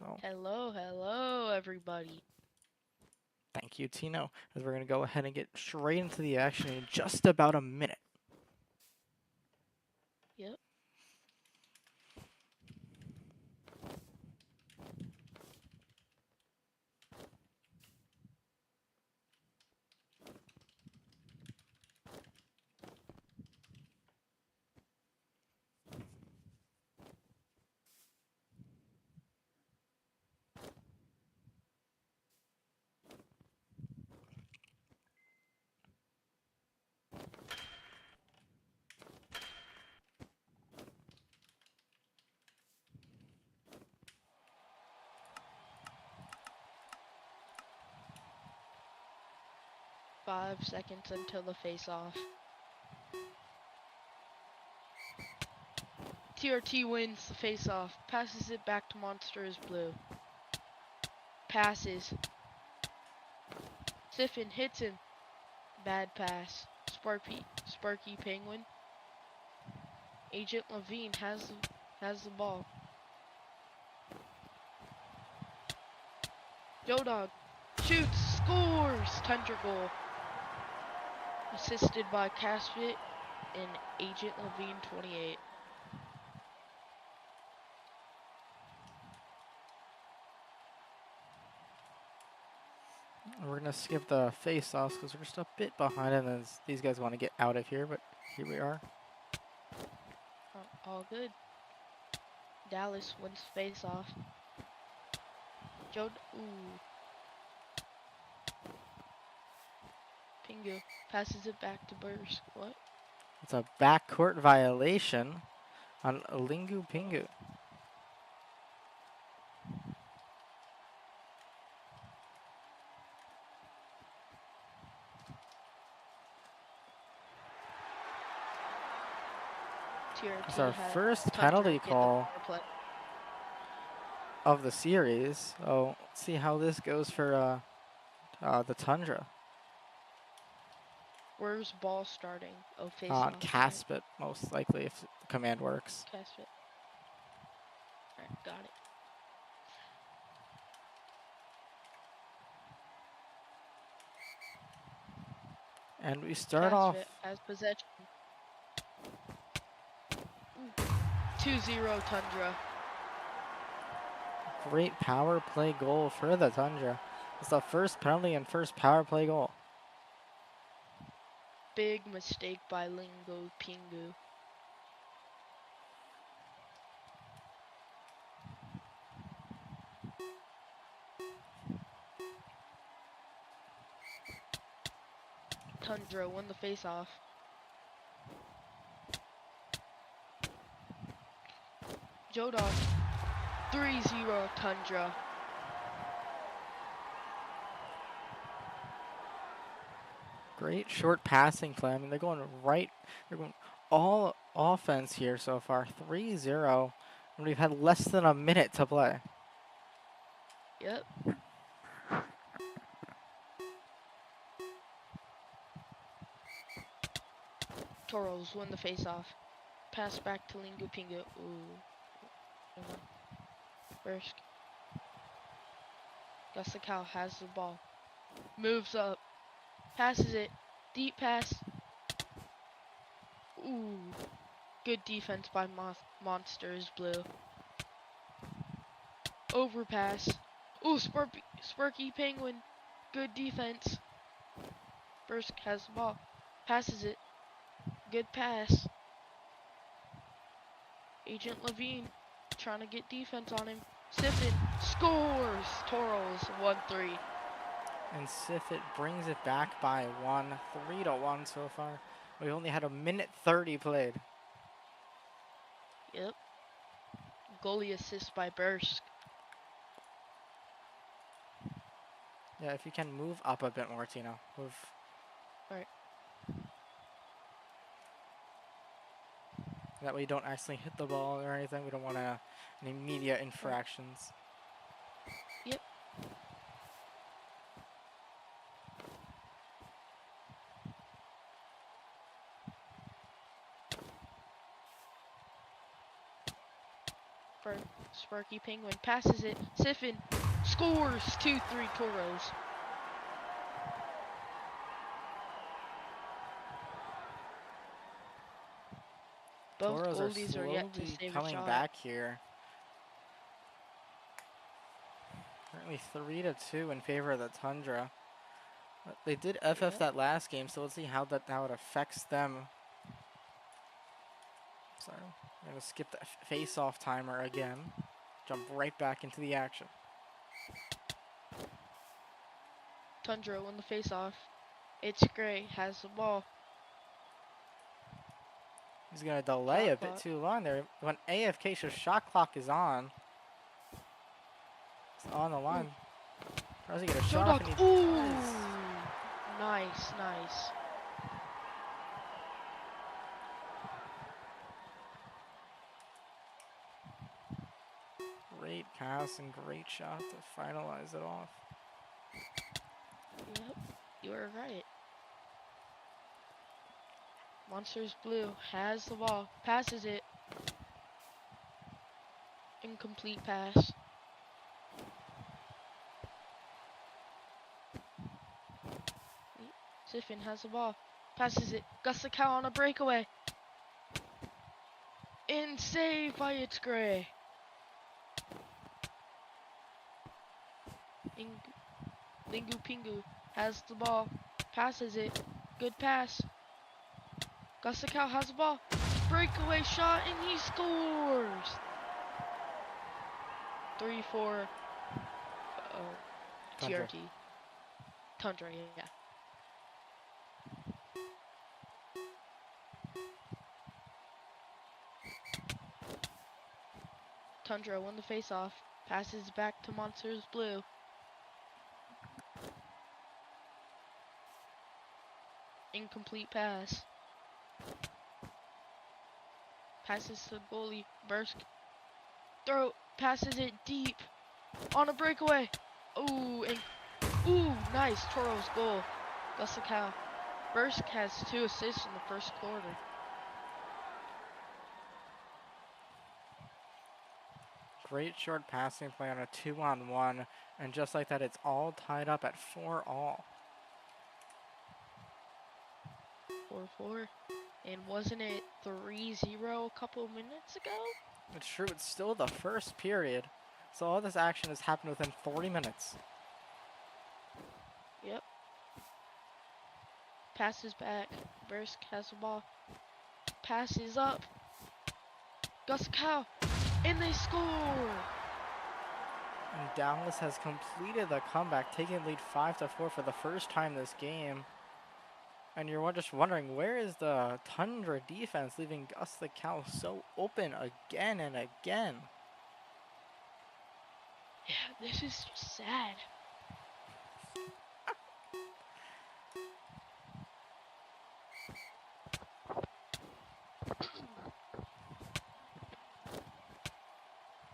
So, Hello, everybody. thank you, Tino, as we're going to go ahead and get straight into the action in just about a minute. Yep. Five seconds until the face-off. TRT wins the face-off. Passes it back to Monsters Blue. Passes. Siphon hits him. Bad pass. Sparky Penguin. Agent Levine has the ball. Joe Dog shoots, scores! Tundra goal. Assisted by Casfit and Agent Levine 28. We're going to skip the face-offs because we're just a bit behind and these guys want to get out of here, but here we are. All good. Dallas wins face-off. Ooh. Pingu passes it back to Bursk. What? It's a backcourt violation on Lingu Pingu. It's our first penalty call of the series. Oh, let's see how this goes for the Tundra. Where's ball starting? Oh, face On off. Caspit, most likely, if the command works. Caspit. Alright, got it. And we start off. As possession. 2-0 Tundra. Great power play goal for the Tundra. It's the first penalty and first power play goal. Big mistake by Lingo Pingu. Tundra won the face-off. Jodog 3-0 Tundra. Great short passing play. I mean, they're going all offense here so far. 3-0. And we've had less than a minute to play. Yep. Toros won the face-off. Pass back to Lingu Pingu. Ooh. Bursk. Gusakau has the ball. Moves up. Passes it. Deep pass. Ooh. Good defense by Monsters Blue. Overpass. Ooh, Sparky Penguin. Good defense. Bursk has the ball. Passes it. Good pass. Agent Levine trying to get defense on him. Siphon scores. Toros 1-3. And Sifit brings it back by 1. 3-1 so far. We've only had a minute 30 played. Yep. Goalie assist by Bursk. Yeah, if you can move up a bit more, Tino. Move. Right. That way you don't accidentally hit the ball or anything. We don't want any media infractions. Yep. Sparky Penguin passes it. Siffin scores 2-3 Toros. Both Toros are goalies are yet to slowly save a coming shot. back here. Currently 3-2 in favor of the Tundra. But they did FF Yep. that last game, so let's see how it affects them. So I'm gonna skip the face-off timer again. Jump right back into the action. Tundra won the face-off. It's Gray has the ball. He's gonna delay Shot a bit clock. too long there. When AFK, so shot clock is on. It's on the line. Tries to get a Joe shot off Dog. and he Ooh, does. nice, nice. Great pass and great shot to finalize it off. Yep, you were right. Monsters Blue has the ball, passes it. Incomplete pass. Siffin has the ball, passes it. Gus the Cow on a breakaway. And saved by It's Gray. Lingu Pingu has the ball, passes it. Good pass. Gus the Cow has the ball. Breakaway shot and he scores. 3-4. Tundra. TRT. Tundra, yeah. Tundra won the face-off. Passes back to Monsters Blue. Incomplete pass. Passes to goalie. Bursk. Throw. Passes it deep. On a breakaway. Ooh, and ooh, nice. Toro's goal. Gus the Cow. Bursk has 2 assists in the first quarter. Great short passing play on a 2-on-1, and just like that, it's all tied up at 4-all. 4-4. And wasn't it 3-0 a couple of minutes ago? It's true, it's still the first period, so all this action has happened within 40 minutes. Yep. Passes back. Bursk has the ball. Passes up. Gus Cow. And they score! And Dallas has completed the comeback, taking lead 5-4 for the first time this game. And you're just wondering, where is the Tundra defense, leaving Gus the Cow so open again and again? Yeah, this is just sad.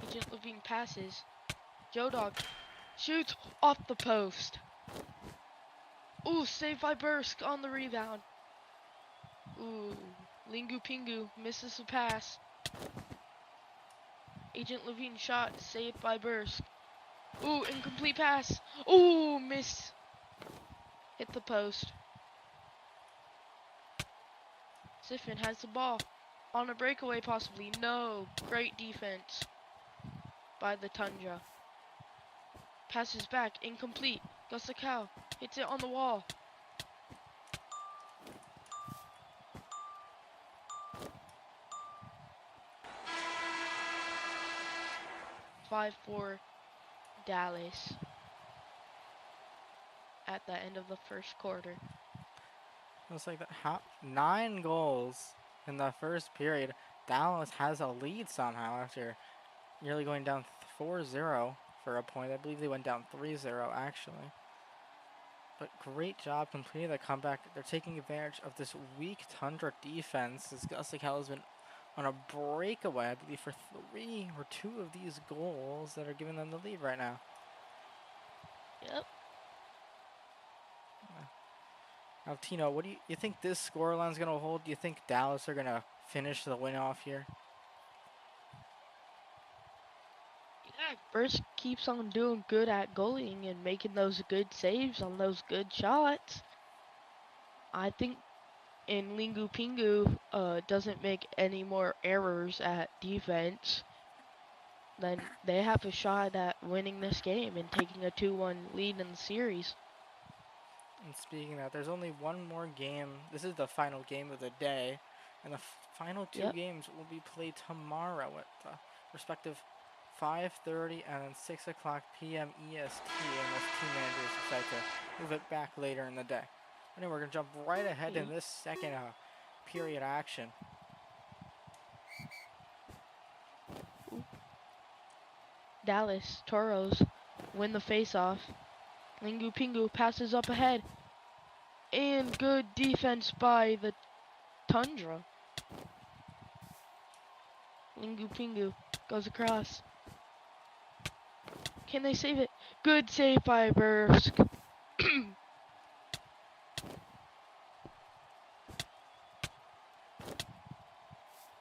Agent Levine passes. Joe Dog shoots off the post. Ooh, saved by Bursk on the rebound. Ooh, Lingu Pingu misses the pass. Agent Levine shot, saved by Bursk. Ooh, incomplete pass. Ooh, miss. Hit the post. Siffin has the ball. On a breakaway possibly. No. Great defense by the Tundra. Passes back. Incomplete. Gus the Cow hits it on the wall. Five for Dallas at the end of the first quarter. Looks like that. 9 goals in the first period. Dallas has a lead somehow after nearly going down 4-0 for a point. I believe they went down 3-0 actually. But great job completing the comeback. They're taking advantage of this weak Tundra defense, as Gus the Cow has been on a breakaway, I believe, for 3 or 2 of these goals that are giving them the lead right now. Yep. Now, Tino, what do you think this scoreline's going to hold? Do you think Dallas are going to finish the win off here? Yeah, Burst keeps on doing good at goaling and making those good saves on those good shots. I think and Lingu Pingu doesn't make any more errors at defense, then they have a shot at winning this game and taking a 2-1 lead in the series. And speaking of that, there's only one more game. This is the final game of the day, and the final 2 Yep. games will be played tomorrow at the respective 5:30 and then 6 o'clock p.m. EST, unless team managers decide to move it back later in the day. Anyway, we're going to jump right ahead in this second period action. Dallas Toros win the faceoff. Lingu Pingu passes up ahead. And good defense by the Tundra. Lingu Pingu goes across. Can they save it? Good save by Bursk.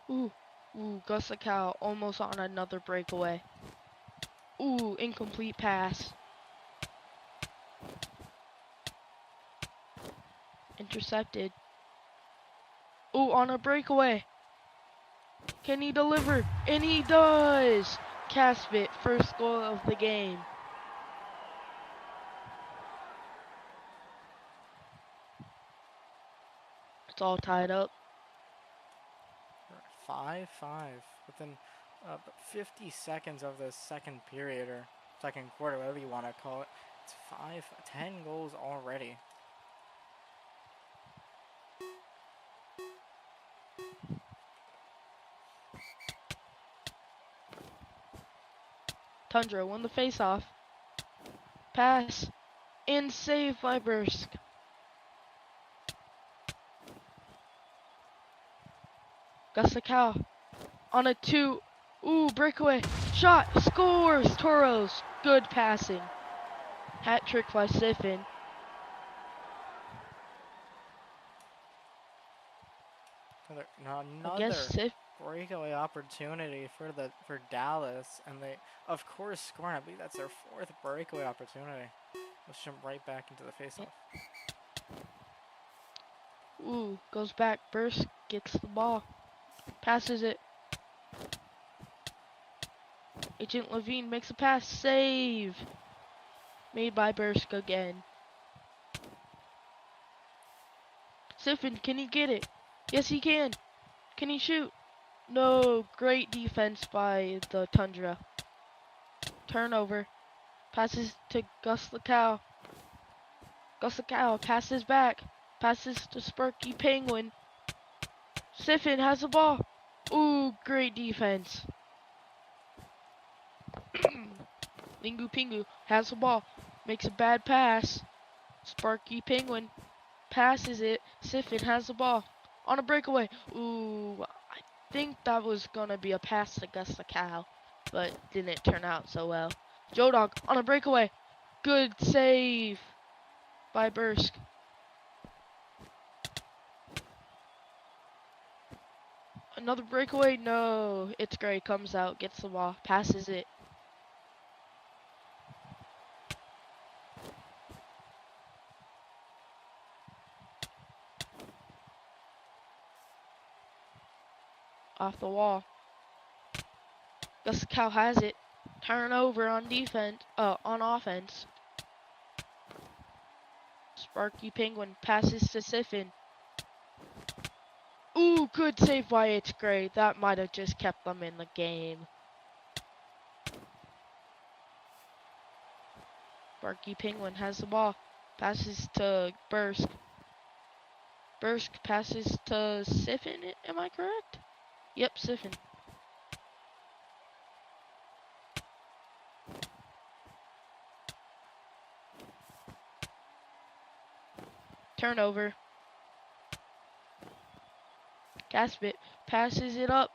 Ooh, Gusakau almost on another breakaway. Ooh, incomplete pass. Intercepted. Ooh, on a breakaway. Can he deliver? And he does! Caspit, first goal of the game. It's all tied up. 5-5 within 50 seconds of the second period or second quarter, whatever you want to call it. It's 10 goals already. Tundra won the faceoff. Pass. And save by Bursk. Gusakau on a 2. Ooh, breakaway. Shot. Scores. Toros. Good passing. Hat trick by Siffin. Another breakaway opportunity for Dallas, and they of course score. I believe that's their 4th breakaway opportunity. Let's jump right back into the faceoff. Ooh, goes back. Burst gets the ball. Passes it. Agent Levine makes a pass. Save. Made by Bursk again. Siffin, can he get it? Yes, he can. Can he shoot? No. Great defense by the Tundra. Turnover. Passes to Gus Lacow. Gus Lacow passes back. Passes to Sparky Penguin. Siffin has the ball. Ooh, great defense. Lingu Pingu has the ball. Makes a bad pass. Sparky Penguin passes it. Siffin has the ball. On a breakaway. Ooh, I think that was going to be a pass to Gus Lacow, but didn't turn out so well. Joe Dog on a breakaway. Good save by Bursk. Another breakaway? No. It's great. Comes out, gets the ball, passes it. Off the wall. Gusakau has it. Turnover on defense. On offense. Sparky Penguin passes to Siffin. Ooh, good save by It's Great. That might have just kept them in the game. Sparky Penguin has the ball. Passes to Bursk. Bursk passes to Siffin. Am I correct? Yep, Siffin. Turnover. Caspit passes it up.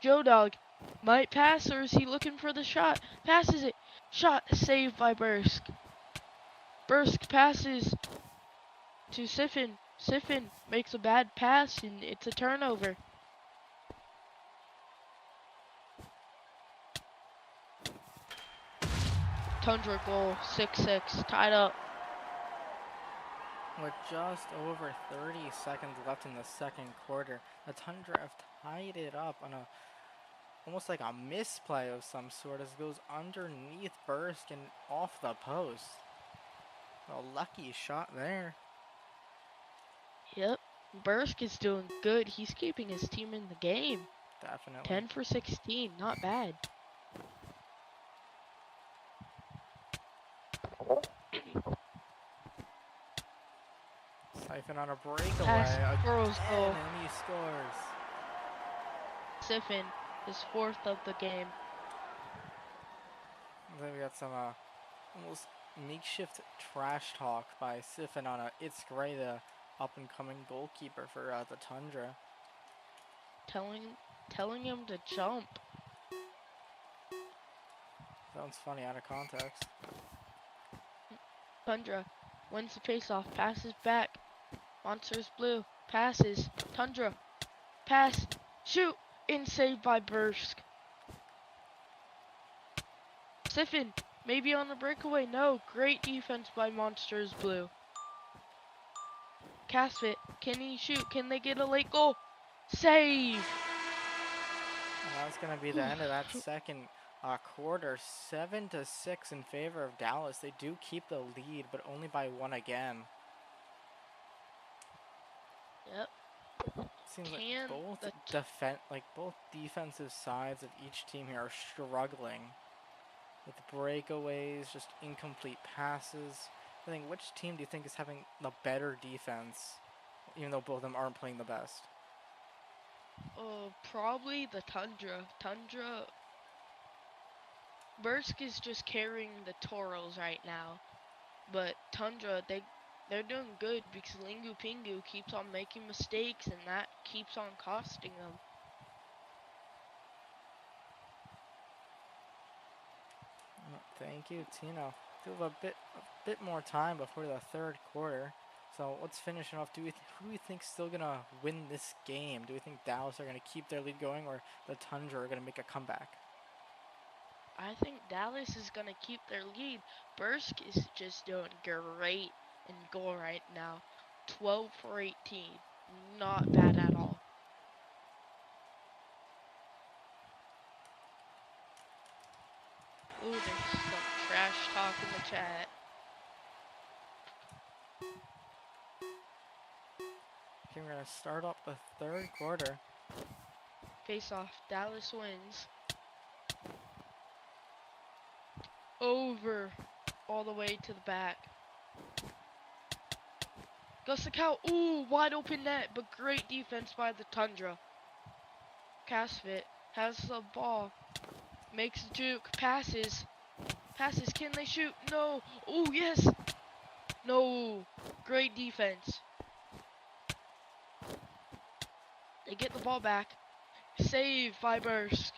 Joe Dog might pass, or is he looking for the shot? Passes it. Shot saved by Bursk. Bursk passes to Siffin. Siffin makes a bad pass, and it's a turnover. Tundra goal, 6-6, tied up. With just over 30 seconds left in the second quarter, the Tundra have tied it up on a almost like a misplay of some sort as it goes underneath Bursk and off the post. A lucky shot there. Yep, Bursk is doing good. He's keeping his team in the game. Definitely. 10 for 16, not bad. Siphon on a breakaway Pass, Burrow's again, goal. and he scores. Siffin, his 4th of the game. Then we got some almost makeshift trash talk by Siphon on a It's Gray, the up-and-coming goalkeeper for the Tundra. Telling him to jump. Sounds funny out of context. Tundra wins the faceoff, passes back. Monsters blue, passes. Tundra, pass, shoot, and saved by Bursk. Siffin, maybe on the breakaway. No, great defense by Monsters blue. Casfit, can he shoot? Can they get a late goal? Save! And that's going to be the end of that second quarter. 7-6 in favor of Dallas. They do keep the lead, but only by 1 again. Yep. Seems Can like both defensive sides of each team here are struggling with breakaways, just incomplete passes. I think, which team do you think is having the better defense, even though both of them aren't playing the best? Probably the Tundra. Bursk is just carrying the Toros right now, but Tundra, they're doing good because Lingu Pingu keeps on making mistakes, and that keeps on costing them. Thank you, Tino. We have a bit more time before the third quarter, so let's finish it off. Who do you think's still gonna win this game? Do we think Dallas are gonna keep their lead going, or the Tundra are gonna make a comeback? I think Dallas is gonna keep their lead. Bursk is just doing great in goal right now. 12 for 18. Not bad at all. Ooh, there's some trash talk in the chat. Okay, we're gonna start up the third quarter. Face off. Dallas wins. Over. All the way to the back. Goes the cow. Ooh, wide open net, but great defense by the Tundra. Casfit has the ball. Makes the juke. Passes. Can they shoot? No. Oh, yes. No. Great defense. They get the ball back. Save by Bursk.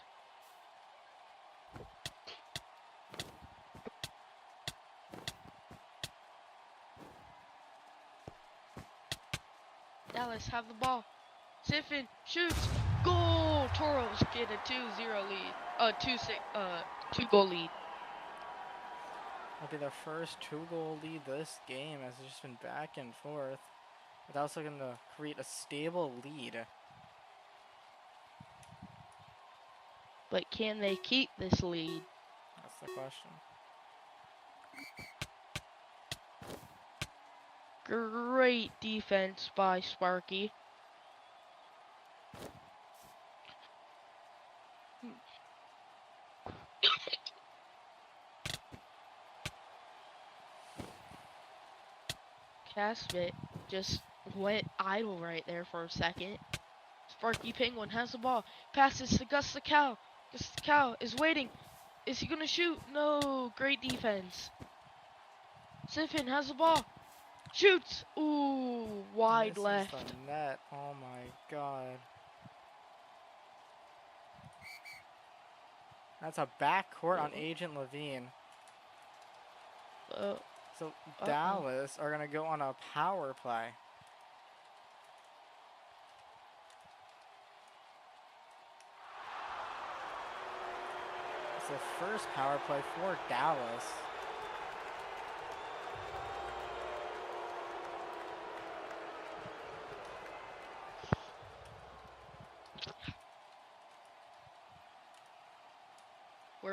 Dallas have the ball. Siffin shoots. Goal! Toros get a 2-0 lead. 2-goal lead. That'll be their first 2-goal lead this game, as it's just been back and forth. But also going to create a stable lead. But can they keep this lead? That's the question. Great defense by Sparky. Casfit just went idle right there for a second. Sparky Penguin has the ball. Passes to Gus the Cow. Gus the Cow is waiting. Is he gonna shoot? No. Great defense. Siffin has the ball. Shoots. Ooh, wide Misses left. the net. Oh my god. That's a backcourt on Agent Levine. Uh, So Uh-oh. Dallas are going to go on a power play. It's the first power play for Dallas.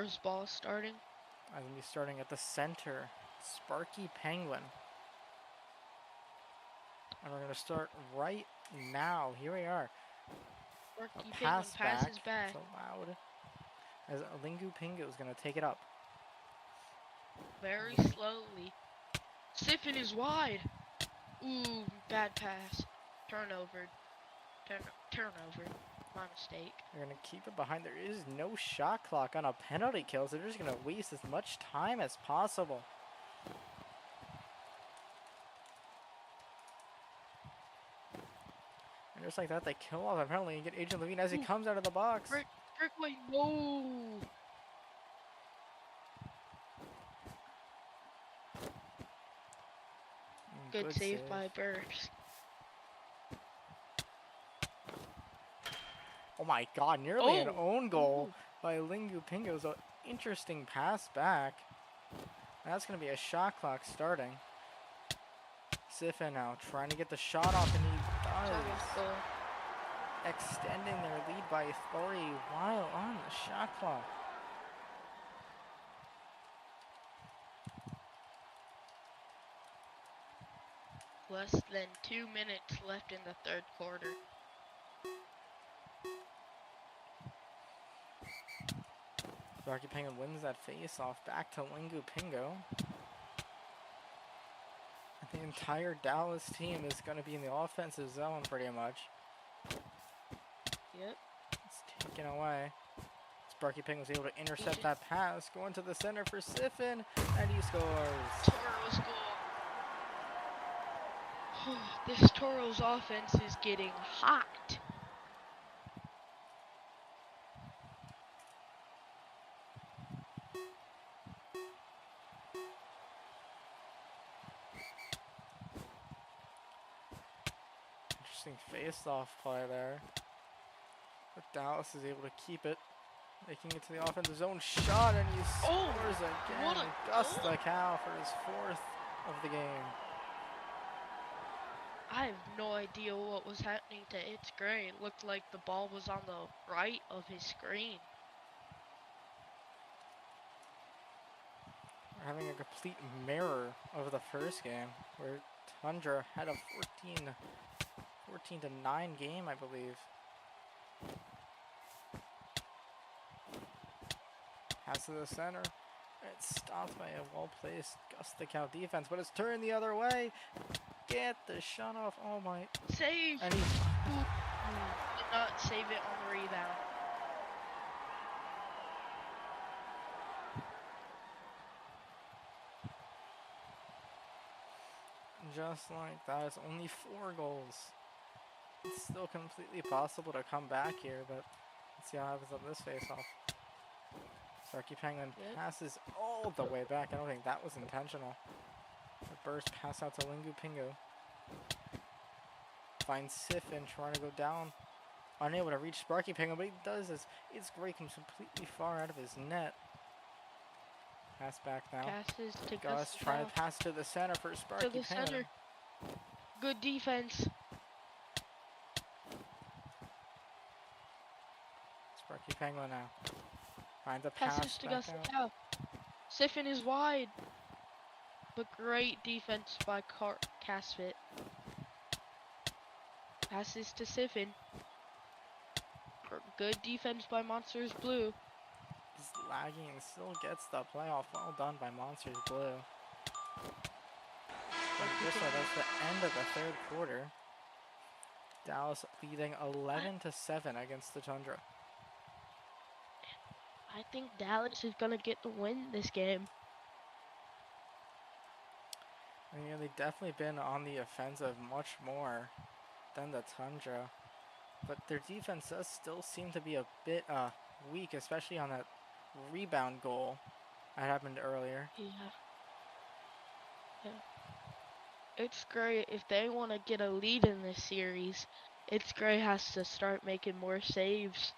where's ball starting? I'm going to be starting at the center. Sparky Penguin. And we're going to start right now. Here we are. A Sparky Penguin pass passes back. So loud. As Lingu Pingu is going to take it up. Very slowly. Siffin is wide. Ooh, bad pass. Turnover. Turnover. My mistake. They're going to keep it behind. There is no shot clock on a penalty kill, so they're just going to waste as much time as possible. And just like that, they kill off a penalty and get Agent Levine as he comes out of the box. Breakaway. No. Good save by Burst. Oh my god, nearly an Oh. own goal by Lingu Pingu. So interesting pass back. That's going to be a shot clock starting. Siffin now trying to get the shot off, and he does. Extending their lead by 3 while on the shot clock. Less than 2 minutes left in the third quarter. Sparky Penguin wins that face-off back to Lingu Pingu. The entire Dallas team is going to be in the offensive zone pretty much. Yep. It's taken away. Sparky Penguin was able to intercept that pass, going to the center for Siffin, and he scores. Toro's goal. This Toro's offense is getting hot. Interesting face-off play there. But Dallas is able to keep it, making it to the offensive zone shot, and he scores again. what a Gus goal. the Cow for his 4th of the game. I have no idea what was happening to its screen. It looked like the ball was on the right of his screen. We're having a complete mirror of the first game, where Tundra had a 14-9 game, I believe. Pass to the center. It's stopped by a well-placed Gus the Cow defense, but it's turned the other way. Get the shot off. Oh my. Save! And he Did not save it on the rebound. just like that, it's only 4 goals. It's still completely possible to come back here, but let's see how it happens on this face-off. Sparky Penguin passes all the way back. I don't think that was intentional. A burst pass out to Lingu Pingu. Finds Siffin trying to go down. Unable to reach Sparky Penguin, but he does this. It's great, comes completely far out of his net. Pass back now. Passes to Gus trying to pass to the center for Sparky to the Penguin. center. Good defense. Sparky Penguin now. Finds a pass Passes to back Gus out. the Cow. Siffin is wide. But great defense by Casfit. Passes to Siffin. Good defense by Monsters Blue. He's lagging and still gets the playoff. Well done by Monsters Blue. But just so that's the end of the 3rd quarter. Dallas leading 11-7 against the Tundra. I think Dallas is gonna get the win this game. I mean, they've definitely been on the offensive much more than the Tundra. But their defense does still seem to be a bit weak, especially on that rebound goal that happened earlier. Yeah. Yeah. It's great if they want to get a lead in this series. It's Gray has to start making more saves.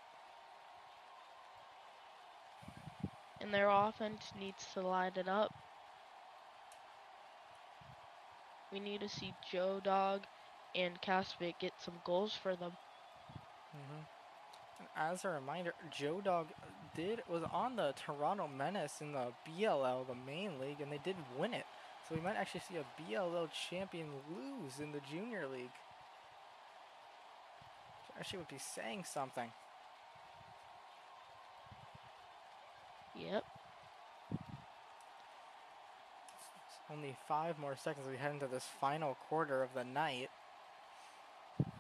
And their offense needs to light it up. We need to see Joe Dog and Caspic get some goals for them. And as a reminder, Joe Dog was on the Toronto Menace in the BLL, the main league, and they did win it. So we might actually see a BLL champion lose in the junior league. Which actually would be saying something. Yep. Only 5 more seconds as we head into this final quarter of the night. Let's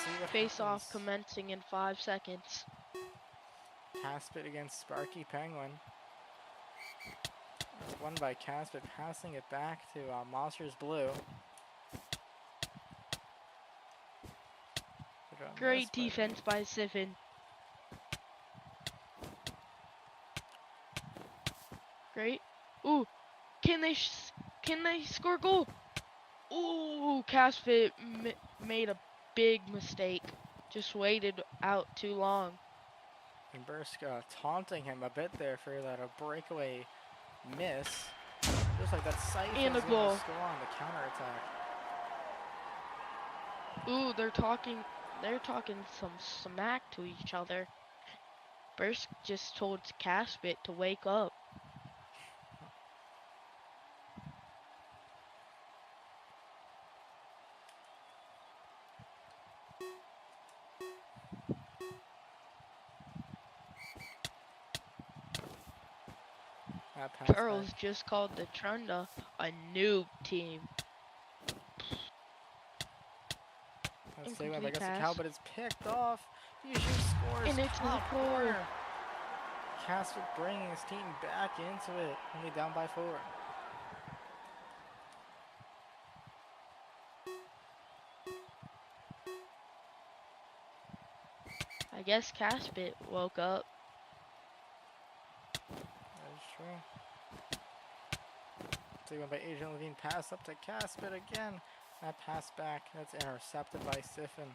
see what Face off happens. commencing in 5 seconds. Caspit against Sparky Penguin. It's won by Caspit, passing it back to Monsters Blue. Great defense by Siffin. Great. Ooh, can they score a goal? Ooh, Caspit made a big mistake. Just waited out too long. And Bursk taunting him a bit there for that breakaway miss. Looks like that Siphon's And a gonna goal. score on the counterattack. Ooh, they're talking some smack to each other. Bursk just told Caspit to wake up. That pass Charles back. just called the Trunda a noob team. Let's say when I Incomplete guess the pass. cow, but it's picked off. Usually scores And it's top a goal. corner. Caspit bringing his team back into it, only down by 4. I guess Caspit woke up. That is true. Taken by Agent Levine, pass up to Caspit again. That pass back, that's intercepted by Siffin.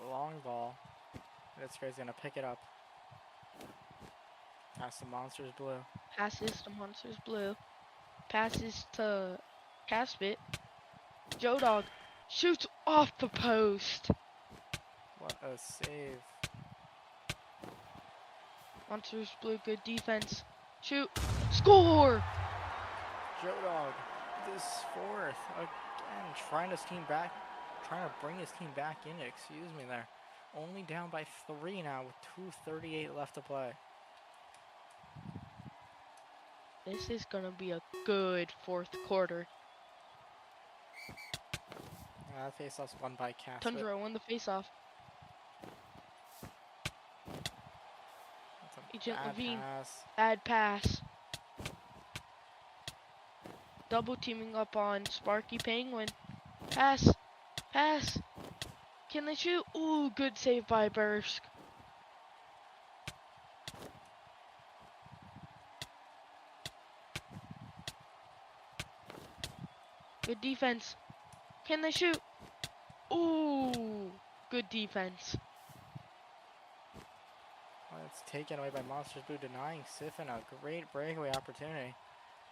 Long ball. That's crazy, gonna pick it up. Pass to Monsters Blue. Passes to Monsters Blue. Passes to Caspit. Joe Dog shoots off the post. What a save. Monsters Blue, good defense. Shoot. Score! Joe Dog, this 4th again, trying to bring his team back in. Excuse me there. Only down by 3 now with 2:38 left to play. This is gonna be a good 4th quarter. That faceoff's won by Caspit. Tundra won the faceoff. That's a Agent bad Levine. pass. Bad pass. Double teaming up on Sparky Penguin. Pass. Pass. Can they shoot? Ooh, good save by Bursk. Good defense. Can they shoot? Ooh, good defense. Well, it's taken away by Monsters Blue, denying Siffin a great breakaway opportunity.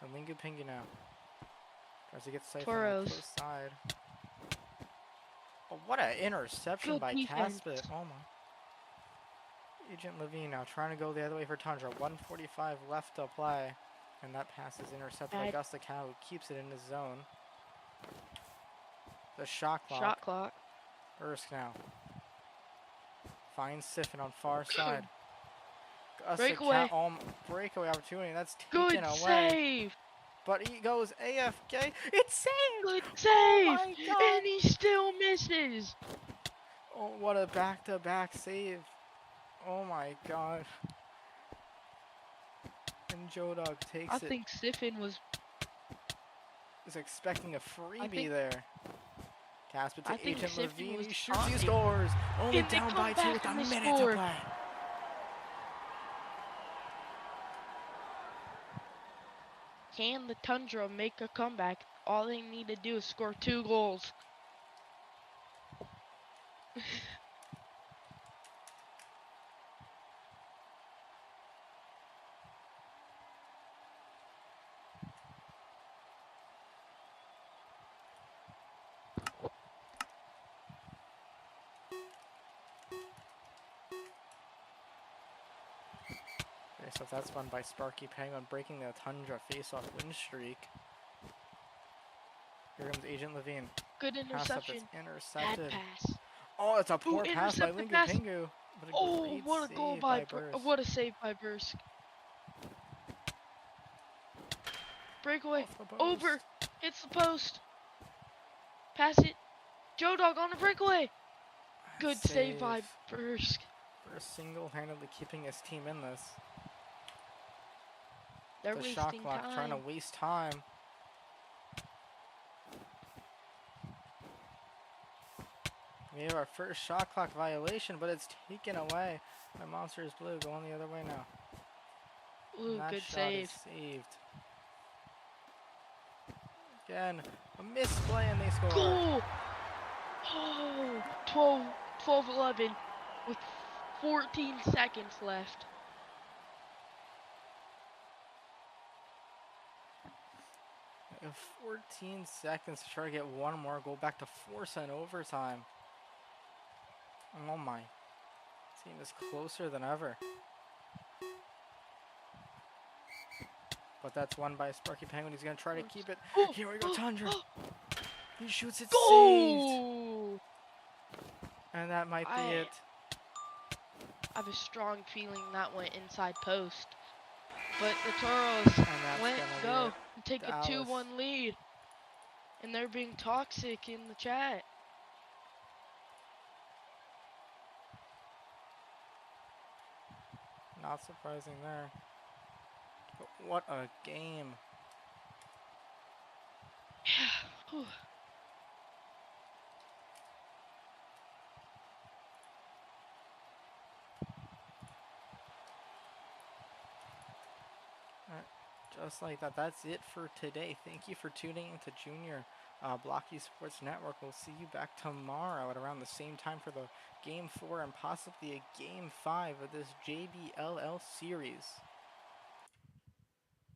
And Lingu Pingu now. Tries to get Siphon on the Toros. close side. Oh, what an interception Good by defense. Caspit. Oh my. Agent Levine now trying to go the other way for Tundra. 1:45 left to play. And that pass is intercepted by Bad. Augusta Cow, who keeps it in his zone. The shot clock. Shot clock. Ersk now. Finds Siffin on far side. Breakaway. Breakaway opportunity. That's Good taken away. save. But he goes AFK. It's saved! Good Oh save. my God. And he still misses. Oh, what a back-to-back save. Oh my God. And Joe Dog takes I it. think Siffin was. Is expecting a freebie think- there. Casper I to think Agent Siffin Levine. was He shoots, he taunting. scores. Only And they down come by 2 back with a and they minute score. to play. Can the Tundra make a comeback? All they need to do is score 2 goals. Okay, so that's won by Sparky Penguin, breaking the Tundra face-off win streak. Here comes Agent Levine. Good Pass up is interception. Bad intercepted. pass. Oh, it's a poor Ooh, pass by intercepted Lingu pass. Pingu. But a Oh, great what a goal save by by Burst. what a save by Bursk. Breakaway. Off the post. Over. Hits the post. Pass it. Joe Dog on a breakaway. Good save by Bursk. Burst single-handedly keeping his team in this. They're The shot wasting clock trying to time. waste time. We have our first shot clock violation, but it's taken away by Monsters Blue. Going the other way now. Ooh, And that good shot save. is saved. Again, a misplay and they score. Goal! Oh, 12-11 with 14 seconds left. We have 14 seconds to try to get one more goal back to force an overtime. Oh my. Team is closer than ever. But that's won by Sparky Penguin. He's going to try to keep it. Oh, Here we go, Tundra. He shoots it, saved. Goal! And that might be it. I have a strong feeling that went inside post. But the Toros And that's went gonna be go it. and take Dallas. a 2-1 lead. And they're being toxic in the chat. Not surprising there. But what a game. Whew. Just like that, that's it for today. Thank you for tuning into Junior Blocky Sports Network. We'll see you back tomorrow at around the same time for the Game 4 and possibly a Game 5 of this JBLL series.